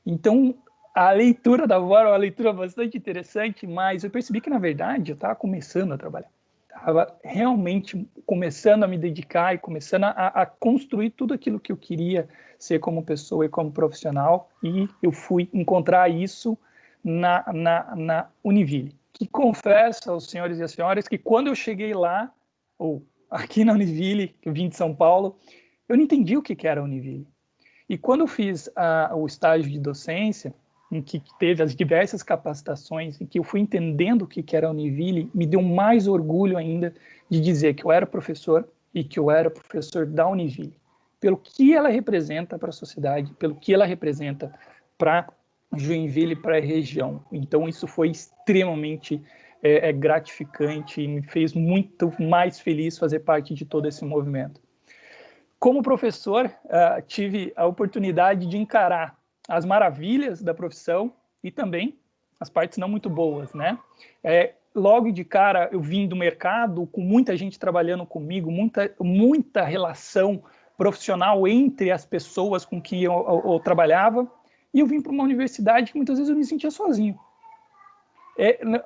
Então, a leitura da avó era uma leitura bastante interessante, mas eu percebi que, na verdade, eu estava começando a trabalhar. Estava realmente começando a me dedicar e começando a construir tudo aquilo que eu queria ser como pessoa e como profissional, e eu fui encontrar isso na Univille. Que confesso aos senhores e às senhoras que quando eu cheguei lá, ou aqui na Univille, que eu vim de São Paulo, eu não entendi o que era a Univille. E quando eu fiz o estágio de docência, em que teve as diversas capacitações, em que eu fui entendendo o que era a Univille, me deu mais orgulho ainda de dizer que eu era professor e que eu era professor da Univille, pelo que ela representa para a sociedade, pelo que ela representa para Joinville, para a região. Então, isso foi extremamente gratificante e me fez muito mais feliz fazer parte de todo esse movimento. Como professor, tive a oportunidade de encarar as maravilhas da profissão e também as partes não muito boas, né? Logo de cara, eu vim do mercado com muita gente trabalhando comigo, muita relação profissional entre as pessoas com quem eu trabalhava, e eu vim para uma universidade que muitas vezes eu me sentia sozinho.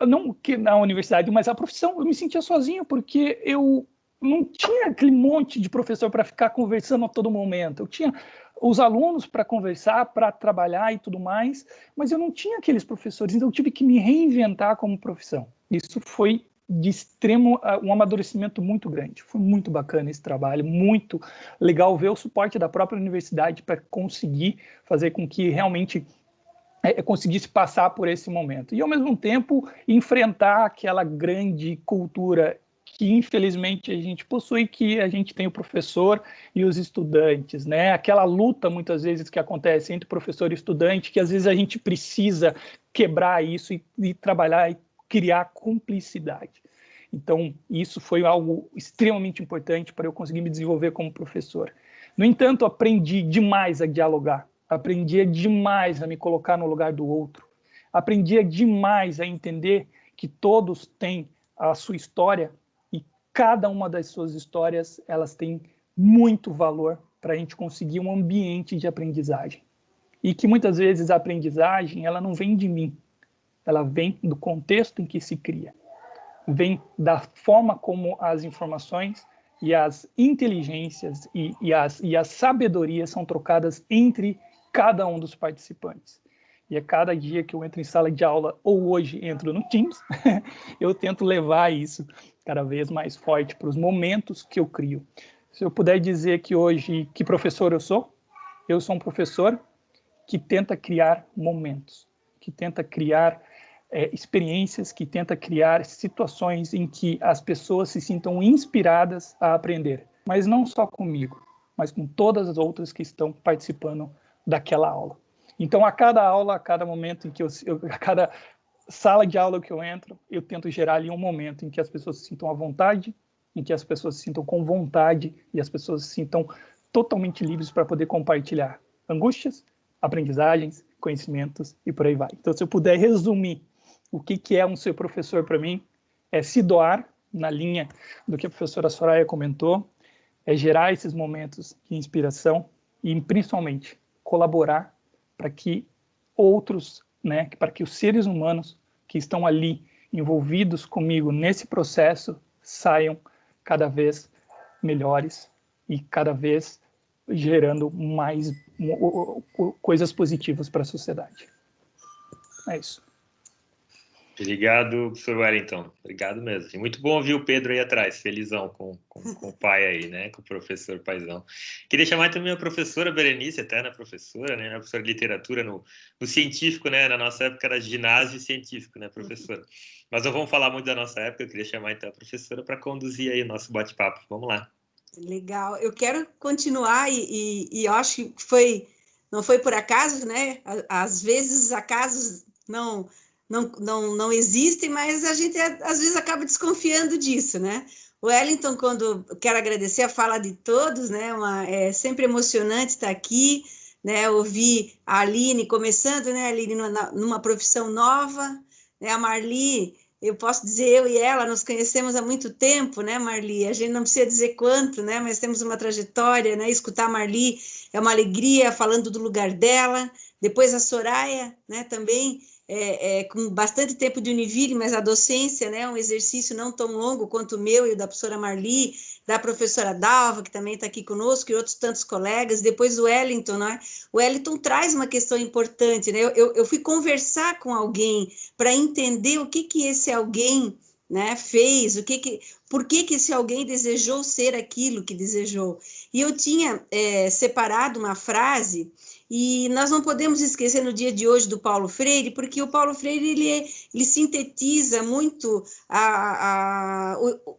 Não que na universidade, mas a profissão, eu me sentia sozinho porque eu não tinha aquele monte de professor para ficar conversando a todo momento. Eu tinha os alunos para conversar, para trabalhar e tudo mais, mas eu não tinha aqueles professores, então eu tive que me reinventar como profissão. Isso foi de extremo, um amadurecimento muito grande. Foi muito bacana esse trabalho, muito legal ver o suporte da própria universidade para conseguir fazer com que realmente conseguisse passar por esse momento. E, ao mesmo tempo, enfrentar aquela grande cultura que, infelizmente, a gente possui, que a gente tem o professor e os estudantes, né? Aquela luta, muitas vezes, que acontece entre professor e estudante, que, às vezes, a gente precisa quebrar isso e trabalhar e criar cumplicidade. Então, isso foi algo extremamente importante para eu conseguir me desenvolver como professor. No entanto, aprendi demais a dialogar, aprendia demais a me colocar no lugar do outro, aprendia demais a entender que todos têm a sua história e cada uma das suas histórias, elas têm muito valor para a gente conseguir um ambiente de aprendizagem. E que muitas vezes a aprendizagem, ela não vem de mim, ela vem do contexto em que se cria, vem da forma como as informações e as inteligências e as sabedorias são trocadas entre cada um dos participantes. E a cada dia que eu entro em sala de aula, ou hoje entro no Teams, eu tento levar isso cada vez mais forte para os momentos que eu crio. Se eu puder dizer que hoje, que professor eu sou um professor que tenta criar momentos, que tenta criar experiências, que tenta criar situações em que as pessoas se sintam inspiradas a aprender. Mas não só comigo, mas com todas as outras que estão participando daquela aula. Então, a cada aula, a cada momento em que a cada sala de aula que eu entro, eu tento gerar ali um momento em que as pessoas se sintam à vontade, em que as pessoas se sintam com vontade e as pessoas se sintam totalmente livres para poder compartilhar angústias, aprendizagens, conhecimentos e por aí vai. Então, se eu puder resumir o que é um ser professor para mim, é se doar, na linha do que a professora Soraya comentou, é gerar esses momentos de inspiração e, principalmente, colaborar para que outros, né, para que os seres humanos que estão ali envolvidos comigo nesse processo saiam cada vez melhores e cada vez gerando mais coisas positivas para a sociedade. É isso. Obrigado, professor Wellington. Obrigado mesmo. E muito bom ouvir o Pedro aí atrás, felizão com o pai aí, né? Com o professor paizão. Queria chamar também a professora Berenice, eterna professora, né? Professora de literatura no científico, né? Na nossa época era ginásio científico, né, professora? Mas não vamos falar muito da nossa época, eu queria chamar então a professora para conduzir aí o nosso bate-papo. Vamos lá. Legal. Eu quero continuar e eu acho que não foi por acaso, né? Às vezes acasos não existem, mas a gente às vezes acaba desconfiando disso, né? O Wellington, quero agradecer a fala de todos, né? É sempre emocionante estar aqui, né? Ouvir a Aline começando, né? A Aline numa profissão nova, né? A Marli, eu posso dizer, eu e ela nos conhecemos há muito tempo, né, Marli? A gente não precisa dizer quanto, né? Mas temos uma trajetória, né? Escutar a Marli é uma alegria, falando do lugar dela. Depois a Soraya, né? Também com bastante tempo de Univille, mas a docência, né? Um exercício não tão longo quanto o meu e o da professora Marli, da professora Dalva, que também está aqui conosco, e outros tantos colegas. Depois o Wellington, né? O Wellington traz uma questão importante, né? Eu fui conversar com alguém para entender o que esse alguém, né, fez, por que esse alguém desejou ser aquilo que desejou. E eu tinha separado uma frase, e nós não podemos esquecer no dia de hoje do Paulo Freire, porque o Paulo Freire ele sintetiza muito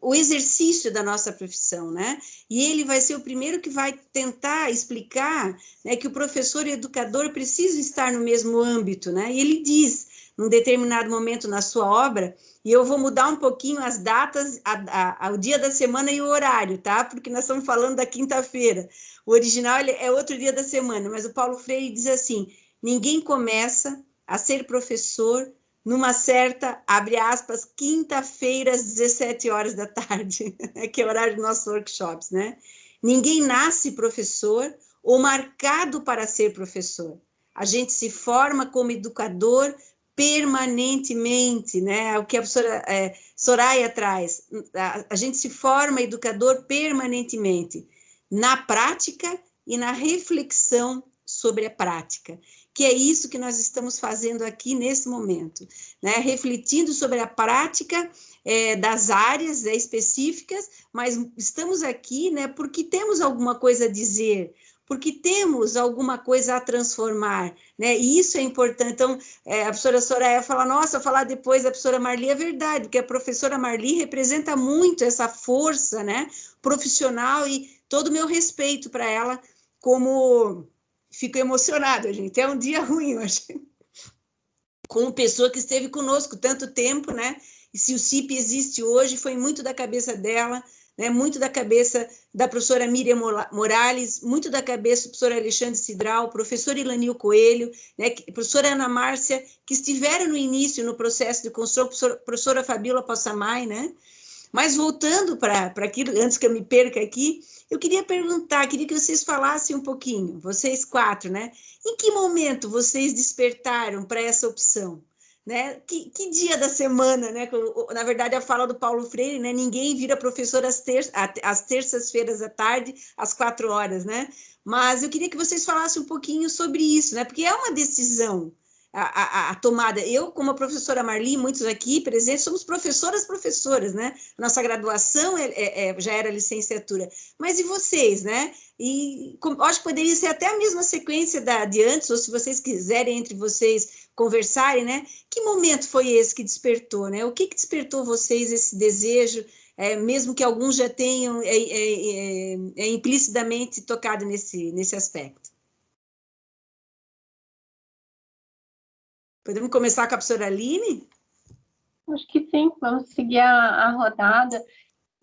o exercício da nossa profissão, né? E ele vai ser o primeiro que vai tentar explicar, né, que o professor e o educador precisam estar no mesmo âmbito, né? E ele diz, num determinado momento na sua obra, e eu vou mudar um pouquinho as datas, o dia da semana e o horário, tá? Porque nós estamos falando da quinta-feira. O original é outro dia da semana, mas o Paulo Freire diz assim: ninguém começa a ser professor numa certa, abre aspas, quinta-feira às 17 horas da tarde, que é o horário dos nossos workshops, né? Ninguém nasce professor ou marcado para ser professor. A gente se forma como educador permanentemente, né? O que a professora Soraya traz, a gente se forma educador permanentemente, na prática e na reflexão sobre a prática, que é isso que nós estamos fazendo aqui nesse momento, né? Refletindo sobre a prática das áreas específicas, mas estamos aqui, né, porque temos alguma coisa a dizer, porque temos alguma coisa a transformar, né? E isso é importante. Então, a professora Soraya fala, nossa, falar depois da professora Marli é verdade, porque a professora Marli representa muito essa força, né, profissional, e todo o meu respeito para ela, como fico emocionada, gente. É um dia ruim, eu acho, como pessoa que esteve conosco tanto tempo, né? E se o CIP existe hoje, foi muito da cabeça dela, né, muito da cabeça da professora Miriam Morales, muito da cabeça do professor Alexandre Cidral, professor Ilanil Coelho, né, professora Ana Márcia, que estiveram no início no processo de construção, professora Fabíola Possamay, né? Mas voltando para aquilo, antes que eu me perca aqui, eu queria perguntar, queria que vocês falassem um pouquinho, vocês quatro, né? Em que momento vocês despertaram para essa opção? Né? Que dia da semana, né? Na verdade, a fala do Paulo Freire, né? Ninguém vira professor às terças-feiras à tarde, às 4 horas, né? Mas eu queria que vocês falassem um pouquinho sobre isso, né? Porque é uma decisão, a tomada. Eu, como a professora Marli, muitos aqui presentes, somos professoras, né? Nossa graduação já era licenciatura. Mas e vocês, né? E acho que poderia ser até a mesma sequência de antes, ou se vocês quiserem entre vocês conversarem, né? Que momento foi esse que despertou, né? O que despertou vocês esse desejo, mesmo que alguns já tenham implicitamente tocado nesse aspecto? Podemos começar com a professora Aline? Acho que sim, vamos seguir a rodada.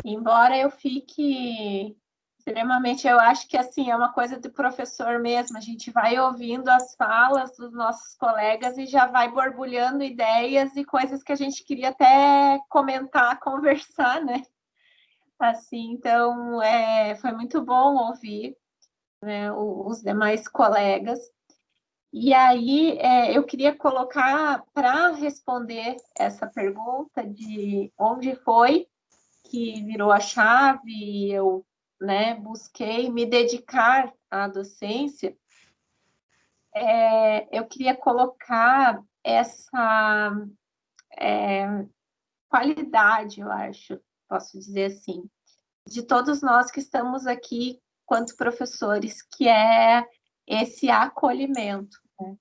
Embora eu fique extremamente, eu acho que assim, é uma coisa do professor mesmo, a gente vai ouvindo as falas dos nossos colegas e já vai borbulhando ideias e coisas que a gente queria até comentar, conversar, né? Assim, então, foi muito bom ouvir, né, os demais colegas. E aí, eu queria colocar, para responder essa pergunta de onde foi que virou a chave e eu, né, busquei me dedicar à docência, eu queria colocar essa qualidade, eu acho, posso dizer assim, de todos nós que estamos aqui quanto professores, que é esse acolhimento, né?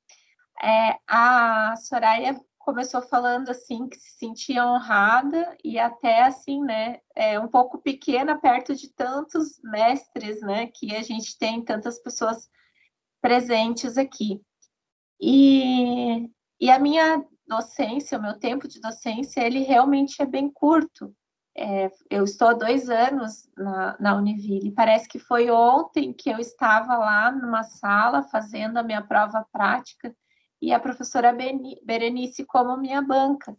A Soraya começou falando assim que se sentia honrada e até assim, né, um pouco pequena perto de tantos mestres, né, que a gente tem, tantas pessoas presentes aqui. E a minha docência, o meu tempo de docência, ele realmente é bem curto. Eu estou há 2 anos na Univille. Parece que foi ontem que eu estava lá numa sala fazendo a minha prova prática e a professora Berenice como minha banca.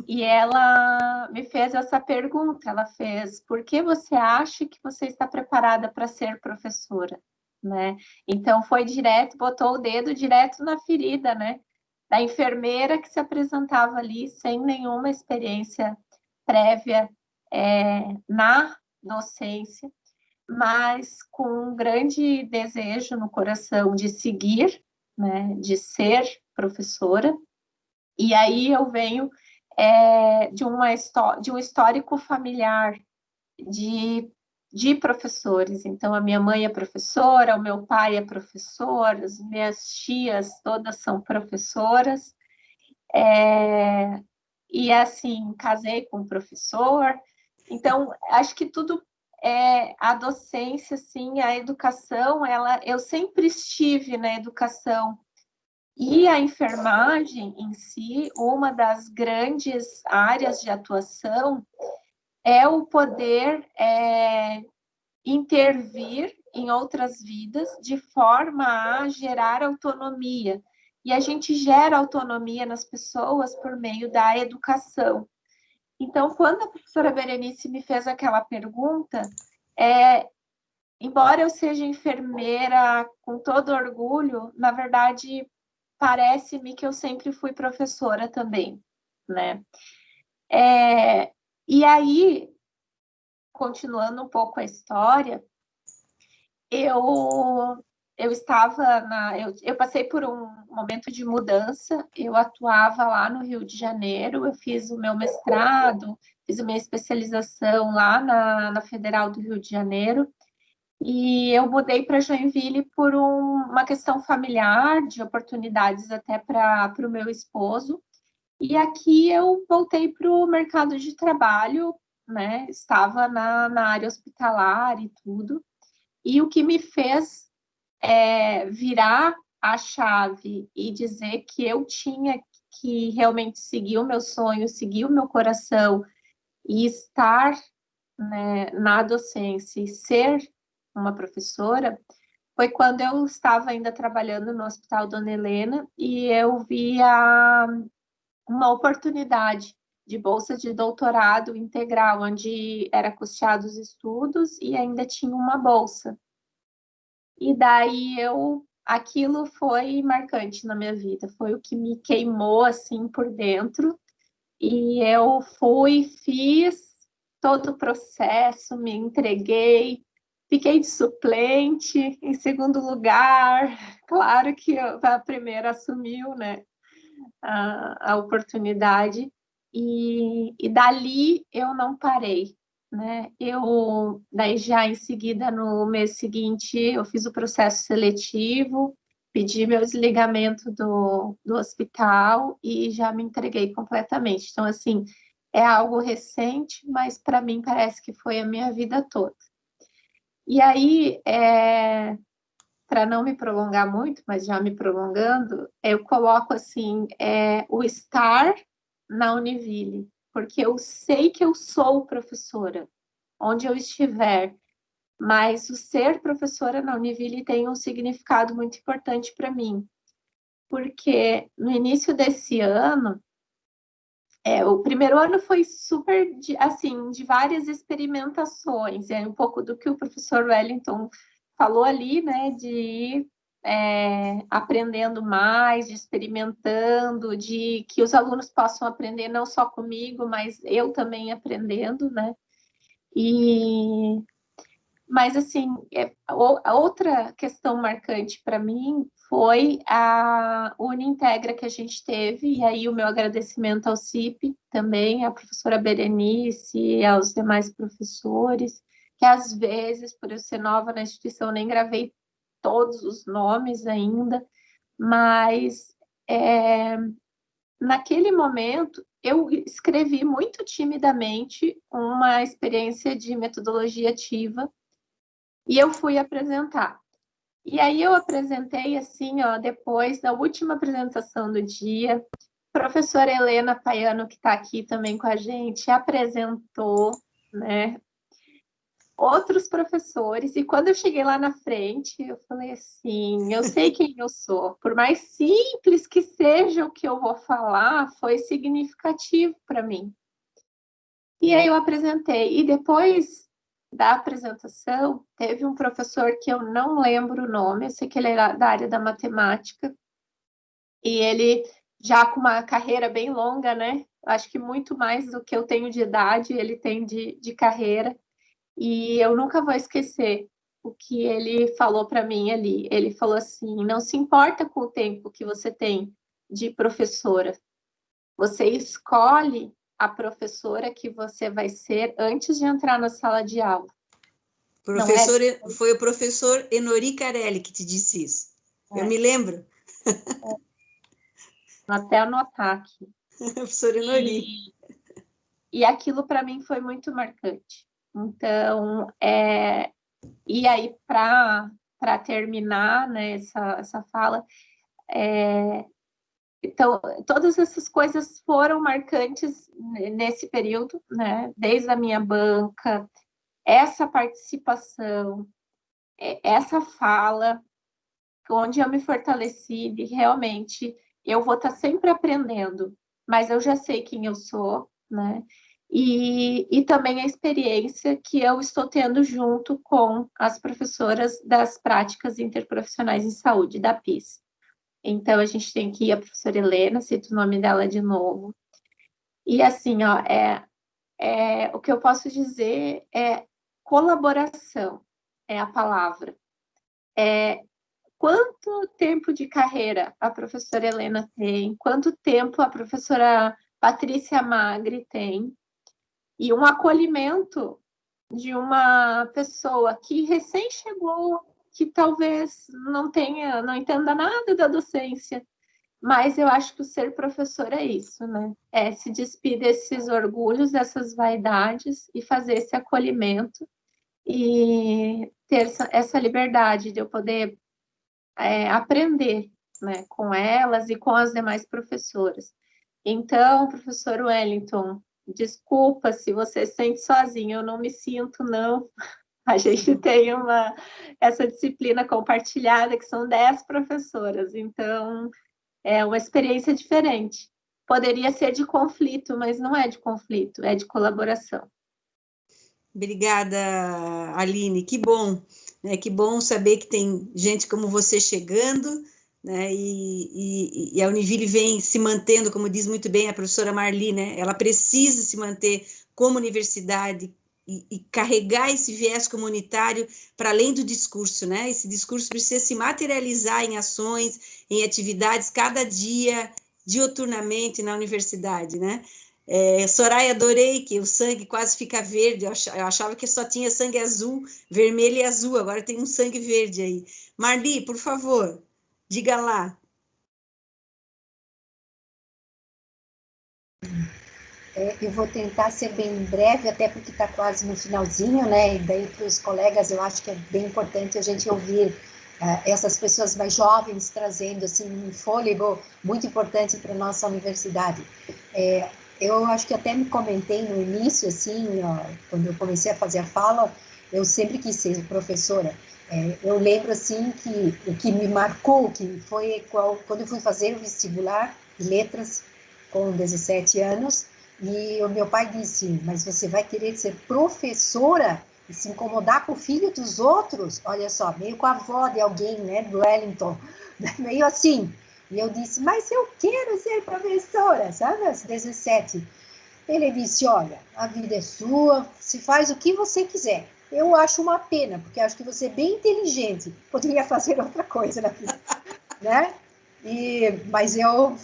E ela me fez essa pergunta, ela fez, por que você acha que você está preparada para ser professora? Né? Então, foi direto, botou o dedo direto na ferida, né? Da enfermeira que se apresentava ali sem nenhuma experiência prévia na docência, mas com um grande desejo no coração de seguir, né? De ser professora. E aí eu venho de um histórico familiar de professores. Então, a minha mãe é professora, o meu pai é professor, as minhas tias todas são professoras. E, assim, casei com um professor. Então, acho que tudo a docência, assim, a educação, eu sempre estive na educação. E a enfermagem em si, uma das grandes áreas de atuação é o poder intervir em outras vidas de forma a gerar autonomia. E a gente gera autonomia nas pessoas por meio da educação. Então, quando a professora Berenice me fez aquela pergunta, embora eu seja enfermeira com todo orgulho, na verdade, parece-me que eu sempre fui professora também, né? E aí, continuando um pouco a história, eu passei por um momento de mudança, eu atuava lá no Rio de Janeiro, eu fiz o meu mestrado, fiz a minha especialização lá na Federal do Rio de Janeiro, e eu mudei para Joinville por uma questão familiar, de oportunidades até para o meu esposo. E aqui eu voltei para o mercado de trabalho, né? Estava na área hospitalar e tudo. E o que me fez virar a chave e dizer que eu tinha que realmente seguir o meu sonho, seguir o meu coração e estar, né, na docência e ser uma professora, foi quando eu estava ainda trabalhando no Hospital Dona Helena e eu vi uma oportunidade de bolsa de doutorado integral, onde era custeado os estudos e ainda tinha uma bolsa. E daí aquilo foi marcante na minha vida, foi o que me queimou assim por dentro. E eu fiz todo o processo, me entreguei, fiquei de suplente, em segundo lugar, claro que a primeira assumiu, né? a oportunidade, e dali eu não parei, né? Daí já em seguida, no mês seguinte, eu fiz o processo seletivo, pedi meu desligamento do hospital e já me entreguei completamente. Então, assim, é algo recente, mas para mim parece que foi a minha vida toda. E aí, para não me prolongar muito, mas já me prolongando, eu coloco assim, o estar na Univille, porque eu sei que eu sou professora, onde eu estiver, mas o ser professora na Univille tem um significado muito importante para mim, porque no início desse ano, o primeiro ano foi super, assim, de várias experimentações, um pouco do que o professor Wellington falou ali, né, de ir aprendendo mais, de experimentando, de que os alunos possam aprender não só comigo, mas eu também aprendendo, né, mas, assim, a outra questão marcante para mim foi a Unintegra que a gente teve, e aí o meu agradecimento ao CIP também, à professora Berenice e aos demais professores, que às vezes, por eu ser nova na instituição, nem gravei todos os nomes ainda, mas naquele momento eu escrevi muito timidamente uma experiência de metodologia ativa, e eu fui apresentar. E aí eu apresentei assim, ó, depois da última apresentação do dia, a professora Helena Paiano, que está aqui também com a gente, apresentou, né, outros professores, e quando eu cheguei lá na frente, eu falei assim, eu sei quem eu sou, por mais simples que seja o que eu vou falar, foi significativo para mim. E aí eu apresentei, e depois da apresentação, teve um professor que eu não lembro o nome, eu sei que ele era da área da matemática, e ele já com uma carreira bem longa, né? Acho que muito mais do que eu tenho de idade, ele tem de carreira, e eu nunca vou esquecer o que ele falou para mim ali. Ele falou assim, não se importa com o tempo que você tem de professora, você escolhe a professora que você vai ser antes de entrar na sala de aula. Professor, foi o professor Enori Carelli que te disse isso. Eu me lembro. Vou até anotar aqui. Professor Enori. E aquilo para mim foi muito marcante. Então, e aí, para terminar, né, essa fala, então, todas essas coisas foram marcantes nesse período, né? Desde a minha banca, essa participação, essa fala, onde eu me fortaleci e realmente eu vou estar sempre aprendendo, mas eu já sei quem eu sou, né? E também a experiência que eu estou tendo junto com as professoras das práticas interprofissionais em saúde, da PIS. Então, a gente tem aqui a professora Helena, cito o nome dela de novo. E, assim, ó, o que eu posso dizer é colaboração, é a palavra. Quanto tempo de carreira a professora Helena tem? Quanto tempo a professora Patrícia Magri tem? E um acolhimento de uma pessoa que recém chegou, que talvez não entenda nada da docência, mas eu acho que o ser professor é isso, né? É se despir desses orgulhos, dessas vaidades e fazer esse acolhimento e ter essa liberdade de eu poder aprender, né, com elas e com as demais professoras. Então, professor Wellington, desculpa se você se sente sozinho, eu não me sinto, não. A gente tem essa disciplina compartilhada, que são 10 professoras, então é uma experiência diferente. Poderia ser de conflito, mas não é de conflito, é de colaboração. Obrigada, Aline, que bom, né? Que bom saber que tem gente como você chegando, né? E a Univille vem se mantendo, como diz muito bem a professora Marli, né? Ela precisa se manter como universidade e carregar esse viés comunitário para além do discurso, né? Esse discurso precisa se materializar em ações, em atividades, cada dia dioturnamente na universidade, né? Soraya, adorei que o sangue quase fica verde. Eu achava que só tinha sangue azul, vermelho e azul. Agora tem um sangue verde aí. Marli, por favor, diga lá. Eu vou tentar ser bem breve, até porque está quase no finalzinho, né? E daí para os colegas eu acho que é bem importante a gente ouvir essas pessoas mais jovens trazendo assim um fôlego muito importante para a nossa universidade. Eu acho que até me comentei no início, assim, quando eu comecei a fazer a fala, eu sempre quis ser professora. Eu lembro, assim, que o que me marcou, que foi quando eu fui fazer o vestibular de letras, com 17 anos, e o meu pai disse, mas você vai querer ser professora e se incomodar com o filho dos outros? Olha só, meio com a avó de alguém, né, do Wellington, meio assim. E eu disse, mas eu quero ser professora, sabe, aos 17. Ele disse, olha, a vida é sua, se faz o que você quiser. Eu acho uma pena, porque acho que você é bem inteligente, poderia fazer outra coisa na vida, né? Mas eu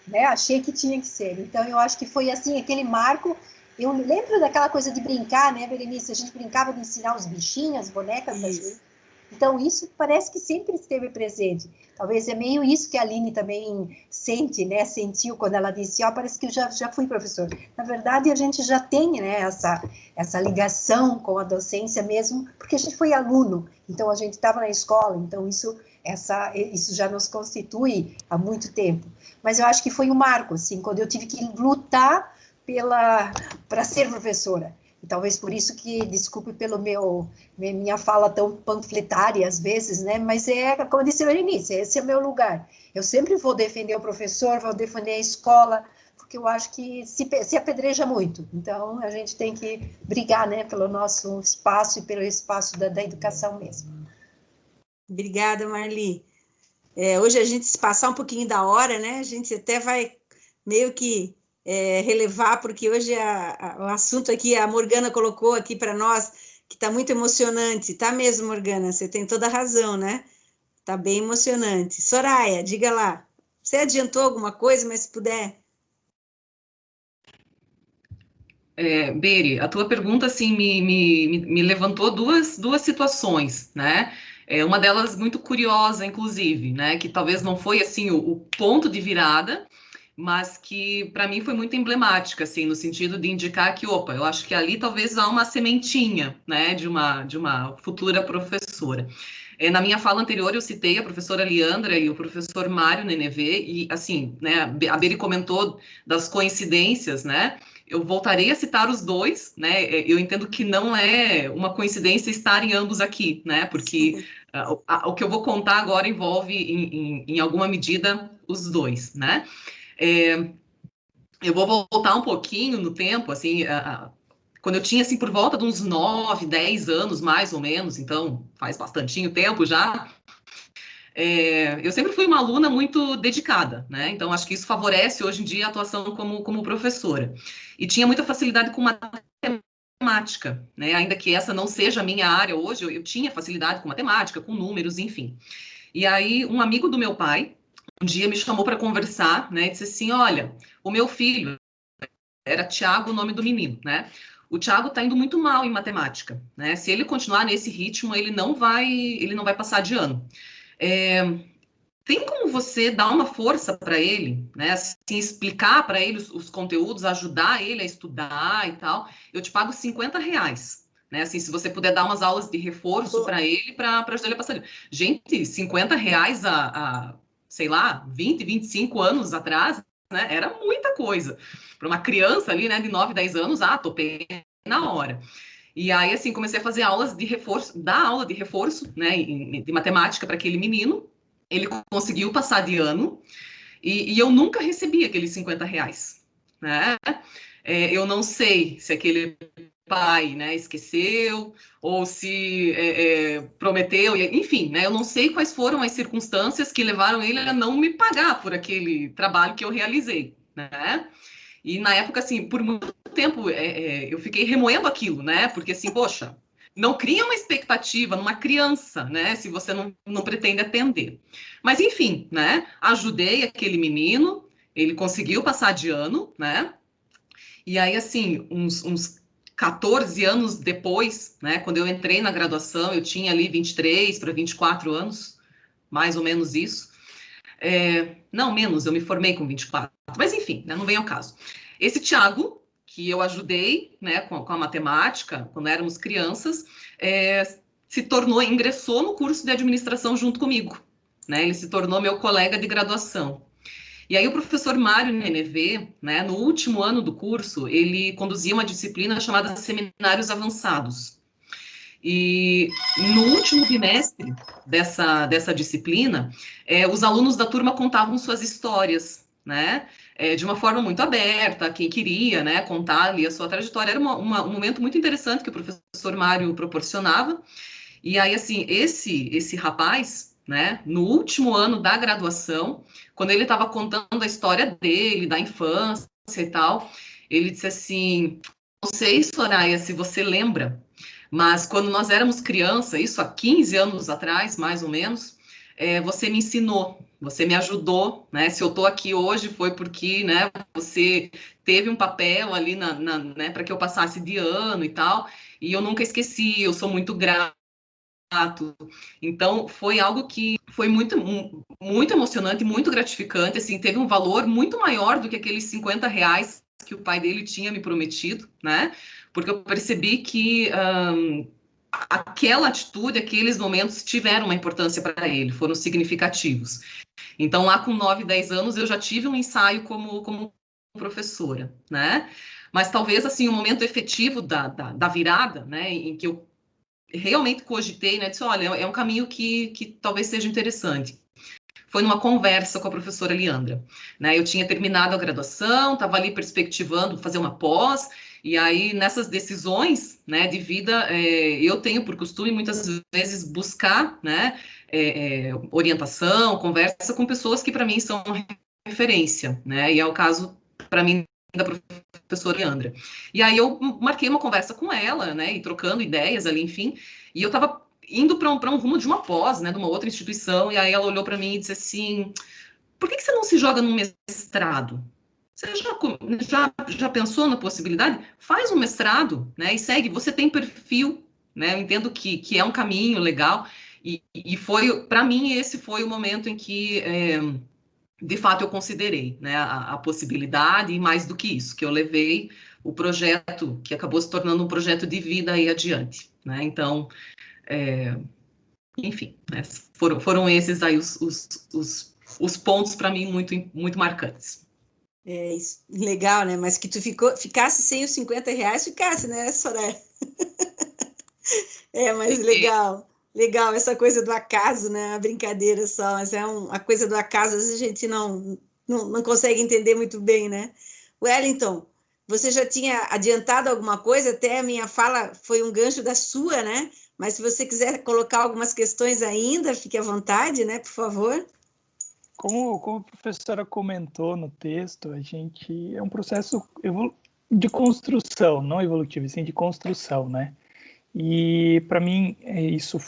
né, achei que tinha que ser. Então, eu acho que foi assim, aquele marco. Eu lembro daquela coisa de brincar, né, Berenice? A gente brincava de ensinar os bichinhos, as bonecas. Então, isso parece que sempre esteve presente. Talvez é meio isso que a Aline também sente, né? Sentiu quando ela disse, parece que eu já fui professor. Na verdade, a gente já tem, né, essa ligação com a docência mesmo, porque a gente foi aluno. Então, a gente estava na escola. Então, isso já nos constitui há muito tempo. Mas eu acho que foi um marco, assim, quando eu tive que lutar para ser professora. E talvez por isso que, desculpe pelo minha fala tão panfletária às vezes, né? Mas como eu disse no início, esse é o meu lugar. Eu sempre vou defender o professor, vou defender a escola, porque eu acho que se apedreja muito. Então, a gente tem que brigar, né, pelo nosso espaço e pelo espaço da educação mesmo. Obrigada, Marli. Hoje a gente, se passar um pouquinho da hora, né, a gente até vai meio que relevar, porque hoje o assunto aqui, a Morgana colocou aqui para nós, que está muito emocionante. Tá mesmo, Morgana, você tem toda a razão, né? Tá bem emocionante. Soraya, diga lá. Você adiantou alguma coisa, mas se puder... Beri, a tua pergunta, assim, me levantou duas situações, né? Uma delas muito curiosa, inclusive, né? Que talvez não foi, assim, o ponto de virada, mas que, para mim, foi muito emblemática, assim, no sentido de indicar que, opa, eu acho que ali talvez há uma sementinha, né? De uma futura professora. Na minha fala anterior, eu citei a professora Leandra e o professor Mário Nenevê, e, assim, né? A Beri comentou das coincidências, né? Eu voltarei a citar os dois, né? Eu entendo que não é uma coincidência estarem ambos aqui, né? Porque o que eu vou contar agora envolve, em alguma medida, os dois, né? Eu vou voltar um pouquinho no tempo, assim, quando eu tinha, assim, por volta de uns 9, 10 anos, mais ou menos, então faz bastantinho tempo já. Eu sempre fui uma aluna muito dedicada, né? Então, acho que isso favorece hoje em dia a atuação como professora. E tinha muita facilidade com matemática, né? Ainda que essa não seja a minha área hoje, eu tinha facilidade com matemática, com números, enfim. E aí, um amigo do meu pai, um dia me chamou para conversar, né? E disse assim, olha, o meu filho, era Tiago o nome do menino, né? O Tiago está indo muito mal em matemática, né? Se ele continuar nesse ritmo, ele não vai passar de ano. Tem como você dar uma força para ele, né? Assim, explicar para ele os conteúdos, ajudar ele a estudar e tal. Eu te pago R$50, né? Assim, se você puder dar umas aulas de reforço para ele, para ajudar ele a passar. Gente, R$50 sei lá, 20, 25 anos atrás, né? Era muita coisa. Para uma criança ali, né, de 9, 10 anos, topei na hora. E aí, assim, comecei a fazer aulas de reforço, dar aula de reforço, né, de matemática para aquele menino. Ele conseguiu passar de ano e eu nunca recebi aqueles R$50, né? Eu não sei se aquele pai, né, esqueceu ou se prometeu, enfim, né? Eu não sei quais foram as circunstâncias que levaram ele a não me pagar por aquele trabalho que eu realizei, né? E na época, assim, por muito tempo eu fiquei remoendo aquilo, né? Porque assim, poxa, não cria uma expectativa numa criança, né? Se você não pretende atender. Mas enfim, né? Ajudei aquele menino ele conseguiu passar de ano, né? E aí, assim, uns 14 anos depois, né, quando eu entrei na graduação, eu tinha ali 23 para 24 anos, mais ou menos isso. Não, menos, eu me formei com 24, mas enfim, né, não vem ao caso. Esse Tiago, que eu ajudei, né, com a matemática, quando éramos crianças, ingressou no curso de administração junto comigo, né, ele se tornou meu colega de graduação. E aí o professor Mário Nenevê, né, no último ano do curso, ele conduzia uma disciplina chamada Seminários Avançados. E no último bimestre dessa disciplina, os alunos da turma contavam suas histórias, né, de uma forma muito aberta, quem queria, né, contar ali a sua trajetória. Era um momento muito interessante que o professor Mário proporcionava. E aí, assim, esse rapaz, né, no último ano da graduação, quando ele estava contando a história dele, da infância e tal, ele disse assim, não sei, Soraya, se você lembra, mas quando nós éramos criança, isso há 15 anos atrás, mais ou menos, você me ensinou, você me ajudou, né, se eu estou aqui hoje foi porque, né, você teve um papel ali né, para que eu passasse de ano e tal, e eu nunca esqueci, eu sou muito grata. Então, foi algo que foi muito emocionante, muito gratificante, assim, teve um valor muito maior do que aqueles 50 reais que o pai dele tinha me prometido, né? Porque eu percebi que aquela atitude, aqueles momentos tiveram uma importância para ele, foram significativos. Então, lá com 9, 10 anos, eu já tive um ensaio como professora, né? Mas talvez, assim, o momento efetivo da virada, né, em que eu realmente cogitei, né, disse, olha, é um caminho que talvez seja interessante. Foi numa conversa com a professora Leandra, né, eu tinha terminado a graduação, estava ali perspectivando fazer uma pós, e aí nessas decisões, né, de vida, eu tenho por costume muitas vezes buscar, né, orientação, conversa com pessoas que para mim são referência, né, e é o caso para mim da professora Leandra. E aí eu marquei uma conversa com ela, né, e trocando ideias ali, enfim, e eu estava indo para um rumo de uma pós, né, de uma outra instituição, e aí ela olhou para mim e disse assim, por que você não se joga num mestrado? Você já pensou na possibilidade? Faz um mestrado, né, e segue, você tem perfil, né, eu entendo que é um caminho legal, e foi, para mim, esse foi o momento em que de fato, eu considerei, né, a possibilidade, e mais do que isso, que eu levei o projeto, que acabou se tornando um projeto de vida aí adiante, né, então, enfim, né, foram esses aí os pontos para mim muito marcantes. Isso, legal, né, mas que tu ficasse sem os 50 reais, ficasse, né, Soraya? Mas legal. Legal, essa coisa do acaso, né? A brincadeira só, mas a coisa do acaso, às vezes a gente não consegue entender muito bem, né? Wellington, você já tinha adiantado alguma coisa? Até a minha fala foi um gancho da sua, né? Mas se você quiser colocar algumas questões ainda, fique à vontade, né? Por favor. Como a professora comentou no texto, a gente é um processo de construção, não evolutivo, sim de construção, né? E para mim isso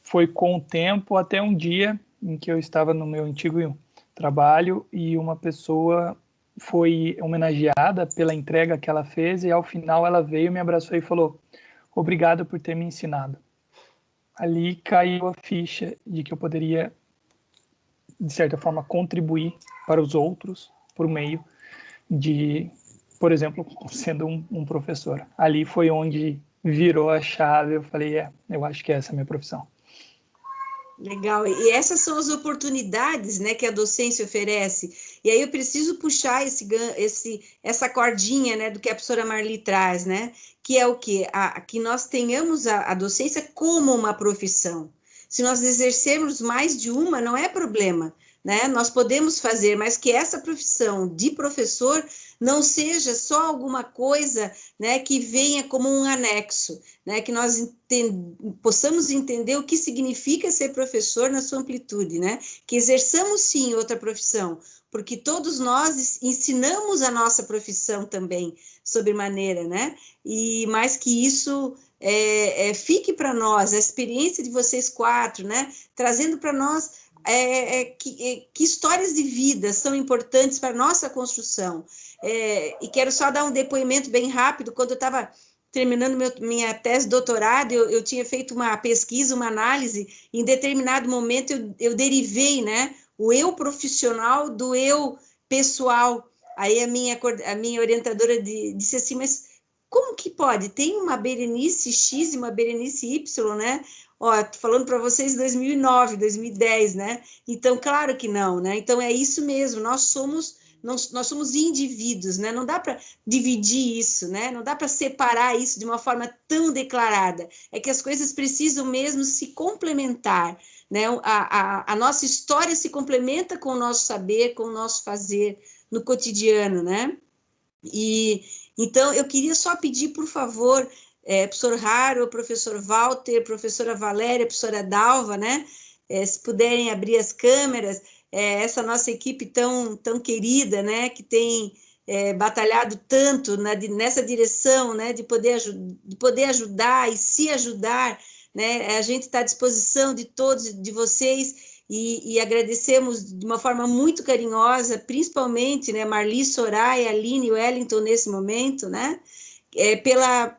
foi com o tempo, até um dia em que eu estava no meu antigo trabalho e uma pessoa foi homenageada pela entrega que ela fez, e ao final ela veio, me abraçou e falou, obrigado por ter me ensinado. Ali caiu a ficha de que eu poderia, de certa forma, contribuir para os outros por meio de, por exemplo, sendo um professor. Ali foi onde virou a chave, eu falei, eu acho que essa é a minha profissão. Legal, e essas são as oportunidades, né, que a docência oferece, e aí eu preciso puxar essa cordinha, né, do que a professora Marli traz, né, que é o quê? Que nós tenhamos a docência como uma profissão. Se nós exercermos mais de uma, não é problema, né, nós podemos fazer, mas que essa profissão de professor não seja só alguma coisa, né, que venha como um anexo, né, que nós possamos entender o que significa ser professor na sua amplitude, né, que exerçamos sim outra profissão, porque todos nós ensinamos a nossa profissão também, sobremaneira, né, e mais que isso, fique para nós, a experiência de vocês quatro, né, trazendo para nós que histórias de vida são importantes para a nossa construção. E quero só dar um depoimento bem rápido. Quando eu estava terminando minha tese de doutorado, eu tinha feito uma pesquisa, uma análise, em determinado momento eu derivei, né, o eu profissional do eu pessoal. Aí a minha orientadora disse assim, mas como que pode? Tem uma Berenice X e uma Berenice Y, né? Ó, tô falando para vocês 2009, 2010, né? Então, claro que não, né? Então, é isso mesmo, nós somos indivíduos, né? Não dá para dividir isso, né? Não dá para separar isso de uma forma tão declarada. É que as coisas precisam mesmo se complementar, né? A nossa história se complementa com o nosso saber, com o nosso fazer no cotidiano, né? Então, eu queria só pedir, por favor, professor Haro, professor Walter, professora Valéria, professora Dalva, né? Se puderem abrir as câmeras, essa nossa equipe tão querida, né? Que tem batalhado tanto nessa direção, né? De poder ajudar e se ajudar, né? A gente está à disposição de todos, de vocês, e agradecemos de uma forma muito carinhosa, principalmente, né, Marli, Soraya, Aline e Wellington nesse momento, né,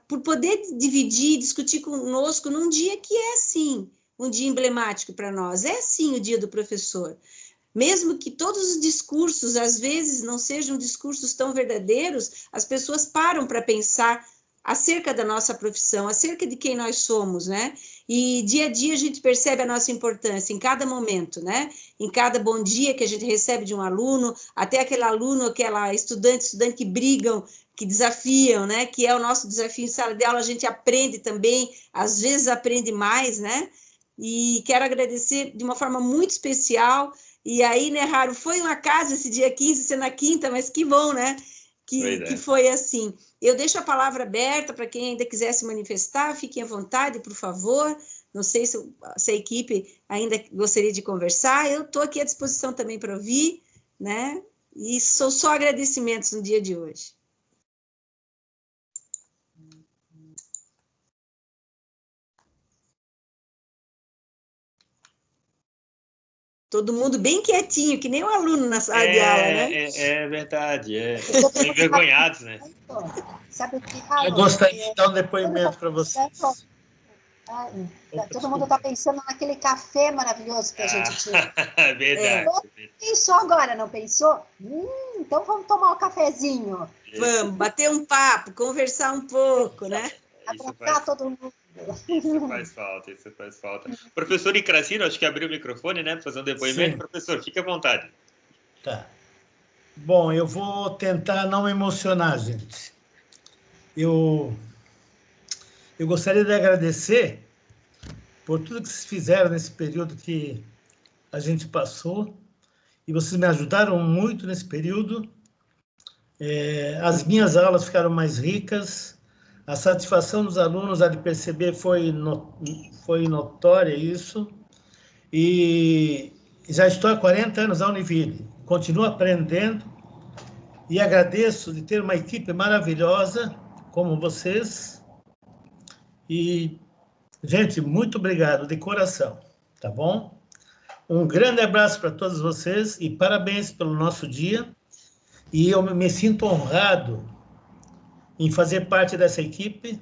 por poder dividir, discutir conosco num dia que é, sim, um dia emblemático para nós, é, sim, o dia do professor. Mesmo que todos os discursos, às vezes, não sejam discursos tão verdadeiros, as pessoas param para pensar acerca da nossa profissão, acerca de quem nós somos, né? E dia a dia a gente percebe a nossa importância em cada momento, né? Em cada bom dia que a gente recebe de um aluno, até aquele aluno, aquela estudante que brigam, que desafiam, né? Que é o nosso desafio em sala de aula, a gente aprende também, às vezes aprende mais, né? E quero agradecer de uma forma muito especial. E aí, né, Haro, foi um acaso esse dia 15 ser na quinta, mas que bom, né? Que foi assim. Eu deixo a palavra aberta para quem ainda quiser se manifestar, fiquem à vontade, por favor. Não sei se a equipe ainda gostaria de conversar, eu estou aqui à disposição também para ouvir, né? E são só agradecimentos no dia de hoje. Todo mundo bem quietinho, que nem um aluno na sala de aula, né? É verdade, Estão envergonhados, né? Sabe o que, Eu gostaria de dar um depoimento para vocês. Todo mundo está pensando naquele café maravilhoso que a gente tinha. É verdade. Pensou agora, não pensou? Então vamos tomar um cafezinho. Vamos, bater um papo, conversar um pouco, né? Abraçar todo mundo. Isso faz falta. Professor Icracino, acho que abriu o microfone, né? Para fazer um depoimento. Sim. Professor, fique à vontade. Tá. Bom, eu vou tentar não me emocionar, gente. Eu gostaria de agradecer por tudo que vocês fizeram nesse período que a gente passou, e vocês me ajudaram muito nesse período. As minhas aulas ficaram mais ricas, a satisfação dos alunos a de perceber foi notória isso, e já estou há 40 anos na Univille, continuo aprendendo, e agradeço de ter uma equipe maravilhosa como vocês. E, gente, muito obrigado de coração, tá bom? Um grande abraço para todos vocês e parabéns pelo nosso dia. E eu me sinto honrado em fazer parte dessa equipe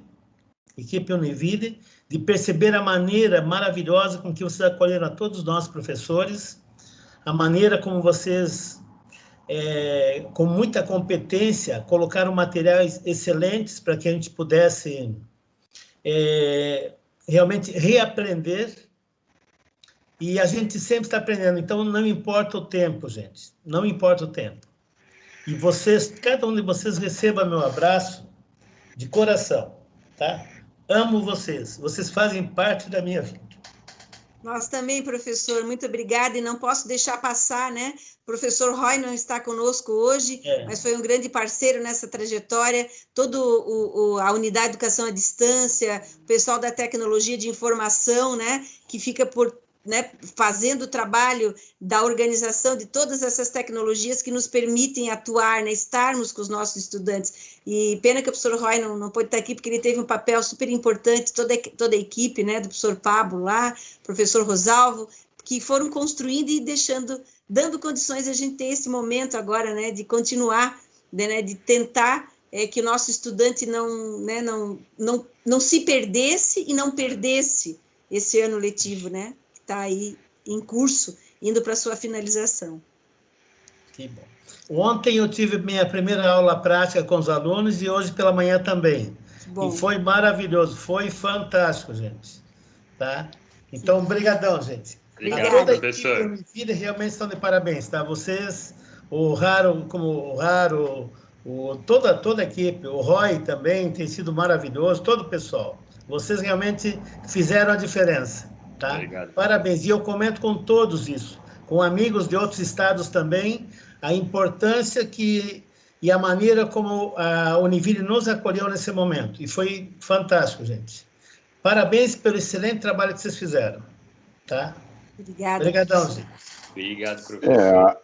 Univille, de perceber a maneira maravilhosa com que vocês acolheram a todos nós, professores, a maneira como vocês, com muita competência, colocaram materiais excelentes para que a gente pudesse realmente reaprender, e a gente sempre está aprendendo, então não importa o tempo, gente, não importa o tempo. E vocês, cada um de vocês receba meu abraço de coração, tá? Amo vocês, vocês fazem parte da minha vida. Nós também, professor, muito obrigada, e não posso deixar passar, né? O professor Roy não está conosco hoje, mas foi um grande parceiro nessa trajetória, toda a unidade de educação à distância, o pessoal da tecnologia de informação, né? Que fica fazendo o trabalho da organização de todas essas tecnologias que nos permitem atuar, né, estarmos com os nossos estudantes. E pena que o professor Roy não pôde estar aqui, porque ele teve um papel super importante, toda a equipe, né, do professor Pablo lá, professor Rosalvo, que foram construindo e dando condições a gente ter esse momento agora, né, de continuar, né, de tentar que o nosso estudante não se perdesse e não perdesse esse ano letivo, né, que está aí em curso, indo para a sua finalização. Que bom. Ontem eu tive minha primeira aula prática com os alunos e hoje pela manhã também. Bom. E foi maravilhoso, foi fantástico, gente. Tá? Então, brigadão, gente. Obrigado, toda professor. A equipe da Univille realmente estão de parabéns, tá? Vocês, o Raro, toda a equipe, o Roy também tem sido maravilhoso, todo o pessoal. Vocês realmente fizeram a diferença, tá? Obrigado. Parabéns. E eu comento com todos isso, com amigos de outros estados também, a importância e a maneira como a Univille nos acolheu nesse momento. E foi fantástico, gente. Parabéns pelo excelente trabalho que vocês fizeram. Tá? Obrigada. Obrigadão, gente. Obrigado, professor.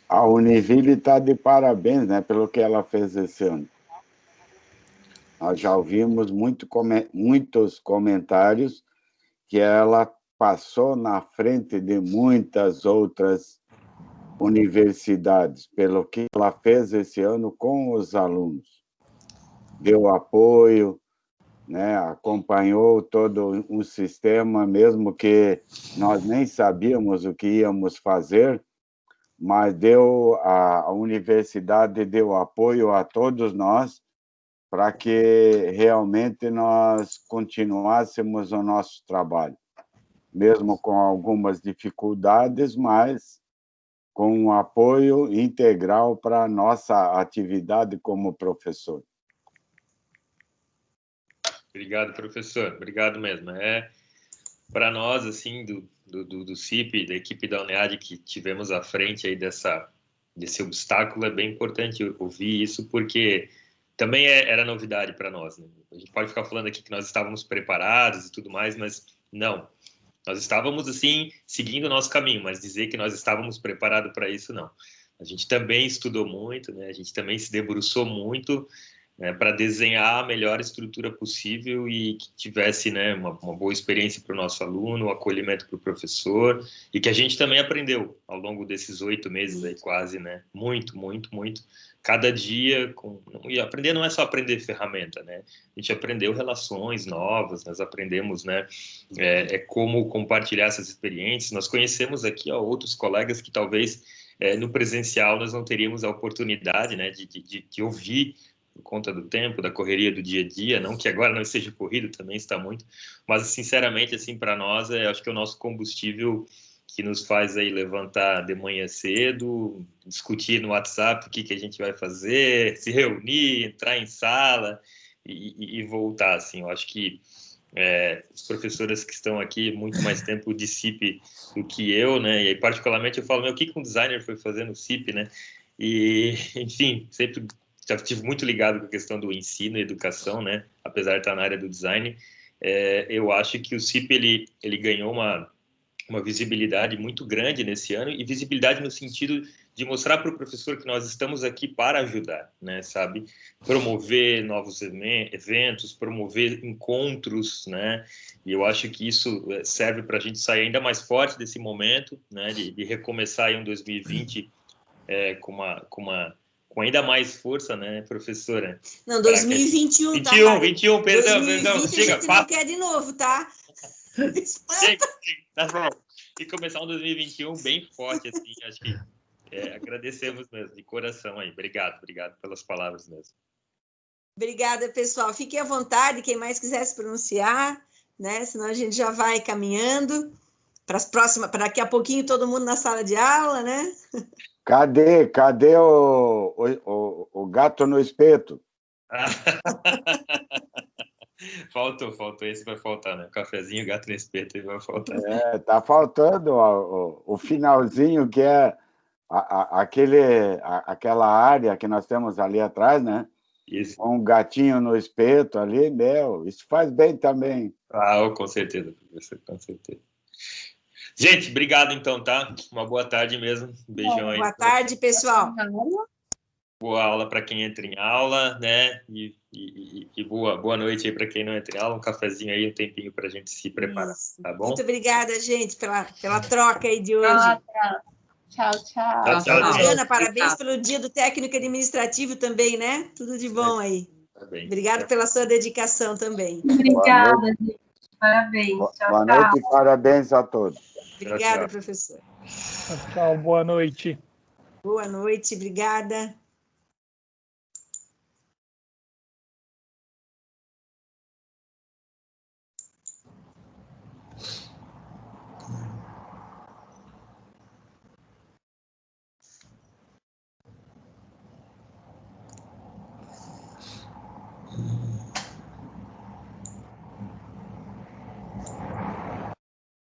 A Univille está de parabéns, né, pelo que ela fez esse ano. Nós já ouvimos muitos comentários que ela passou na frente de muitas outras universidades, pelo que ela fez esse ano com os alunos. Deu apoio, né, acompanhou todo um sistema, mesmo que nós nem sabíamos o que íamos fazer, mas a universidade deu apoio a todos nós para que realmente nós continuássemos o nosso trabalho, mesmo com algumas dificuldades, mas com um apoio integral para a nossa atividade como professor. Obrigado, professor. Obrigado mesmo. Para nós, assim, do CIP, da equipe da UNEAD, que tivemos à frente aí desse obstáculo, é bem importante ouvir isso, porque também era novidade para nós, né? A gente pode ficar falando aqui que nós estávamos preparados e tudo mais, mas não. Nós estávamos, assim, seguindo o nosso caminho, mas dizer que nós estávamos preparados para isso, não. A gente também estudou muito, né? A gente também se debruçou muito, né, para desenhar a melhor estrutura possível e que tivesse, né, uma boa experiência para o nosso aluno, um acolhimento para o professor, e que a gente também aprendeu ao longo desses 8 meses aí quase, né, muito, cada dia, e aprender não é só aprender ferramenta, né, a gente aprendeu relações novas, nós aprendemos, né, como compartilhar essas experiências, nós conhecemos aqui outros colegas que talvez no presencial nós não teríamos a oportunidade, né, de ouvir, por conta do tempo, da correria do dia a dia, não que agora não esteja corrido, também está muito, mas sinceramente, assim, para nós, acho que é o nosso combustível que nos faz aí levantar de manhã cedo, discutir no WhatsApp o que a gente vai fazer, se reunir, entrar em sala e voltar, assim, eu acho que os professores que estão aqui muito mais tempo de CIP do que eu, né, e aí particularmente eu falo, o que um designer foi fazer no CIP, né, e, enfim, sempre já estive muito ligado com a questão do ensino e educação, né? Apesar de estar na área do design, eu acho que o CIP ele ganhou uma visibilidade muito grande nesse ano, e visibilidade no sentido de mostrar para o professor que nós estamos aqui para ajudar, né? Sabe? Promover novos eventos, promover encontros, né? E eu acho que isso serve para a gente sair ainda mais forte desse momento, né? De recomeçar aí um 2020 com ainda mais força, né, professora? Não, 2021, 21, perdão. 2020 a gente não quer de novo, tá? Chega, tá bom. E começar um 2021 bem forte, assim, acho que agradecemos mesmo, de coração aí. Obrigado pelas palavras mesmo. Obrigada, pessoal. Fiquem à vontade, quem mais quiser se pronunciar, né? Senão a gente já vai caminhando para as próximas, para daqui a pouquinho todo mundo na sala de aula, né? Cadê o gato no espeto? Faltou, esse vai faltar, né? O cafezinho, gato no espeto, ele vai faltar. Tá faltando o finalzinho, que é aquela área que nós temos ali atrás, né? Isso. Um gatinho no espeto ali, isso faz bem também. Com certeza, professor, com certeza. Gente, obrigado então, tá? Uma boa tarde mesmo. Um beijão aí. Boa tarde, pessoal. boa aula para quem entra em aula, né? E boa noite aí para quem não entra em aula. Um cafezinho aí, um tempinho para a gente se preparar, Isso. tá bom? Muito obrigada, gente, pela troca aí de hoje. Tchau, tchau. Ana, parabéns pelo dia do técnico administrativo também, né? Tudo de bom aí. Obrigado pela sua dedicação também. Obrigada, gente. Parabéns. Tchau, boa noite e parabéns a todos. Obrigada, professor. Tchau, boa noite. Boa noite, obrigada.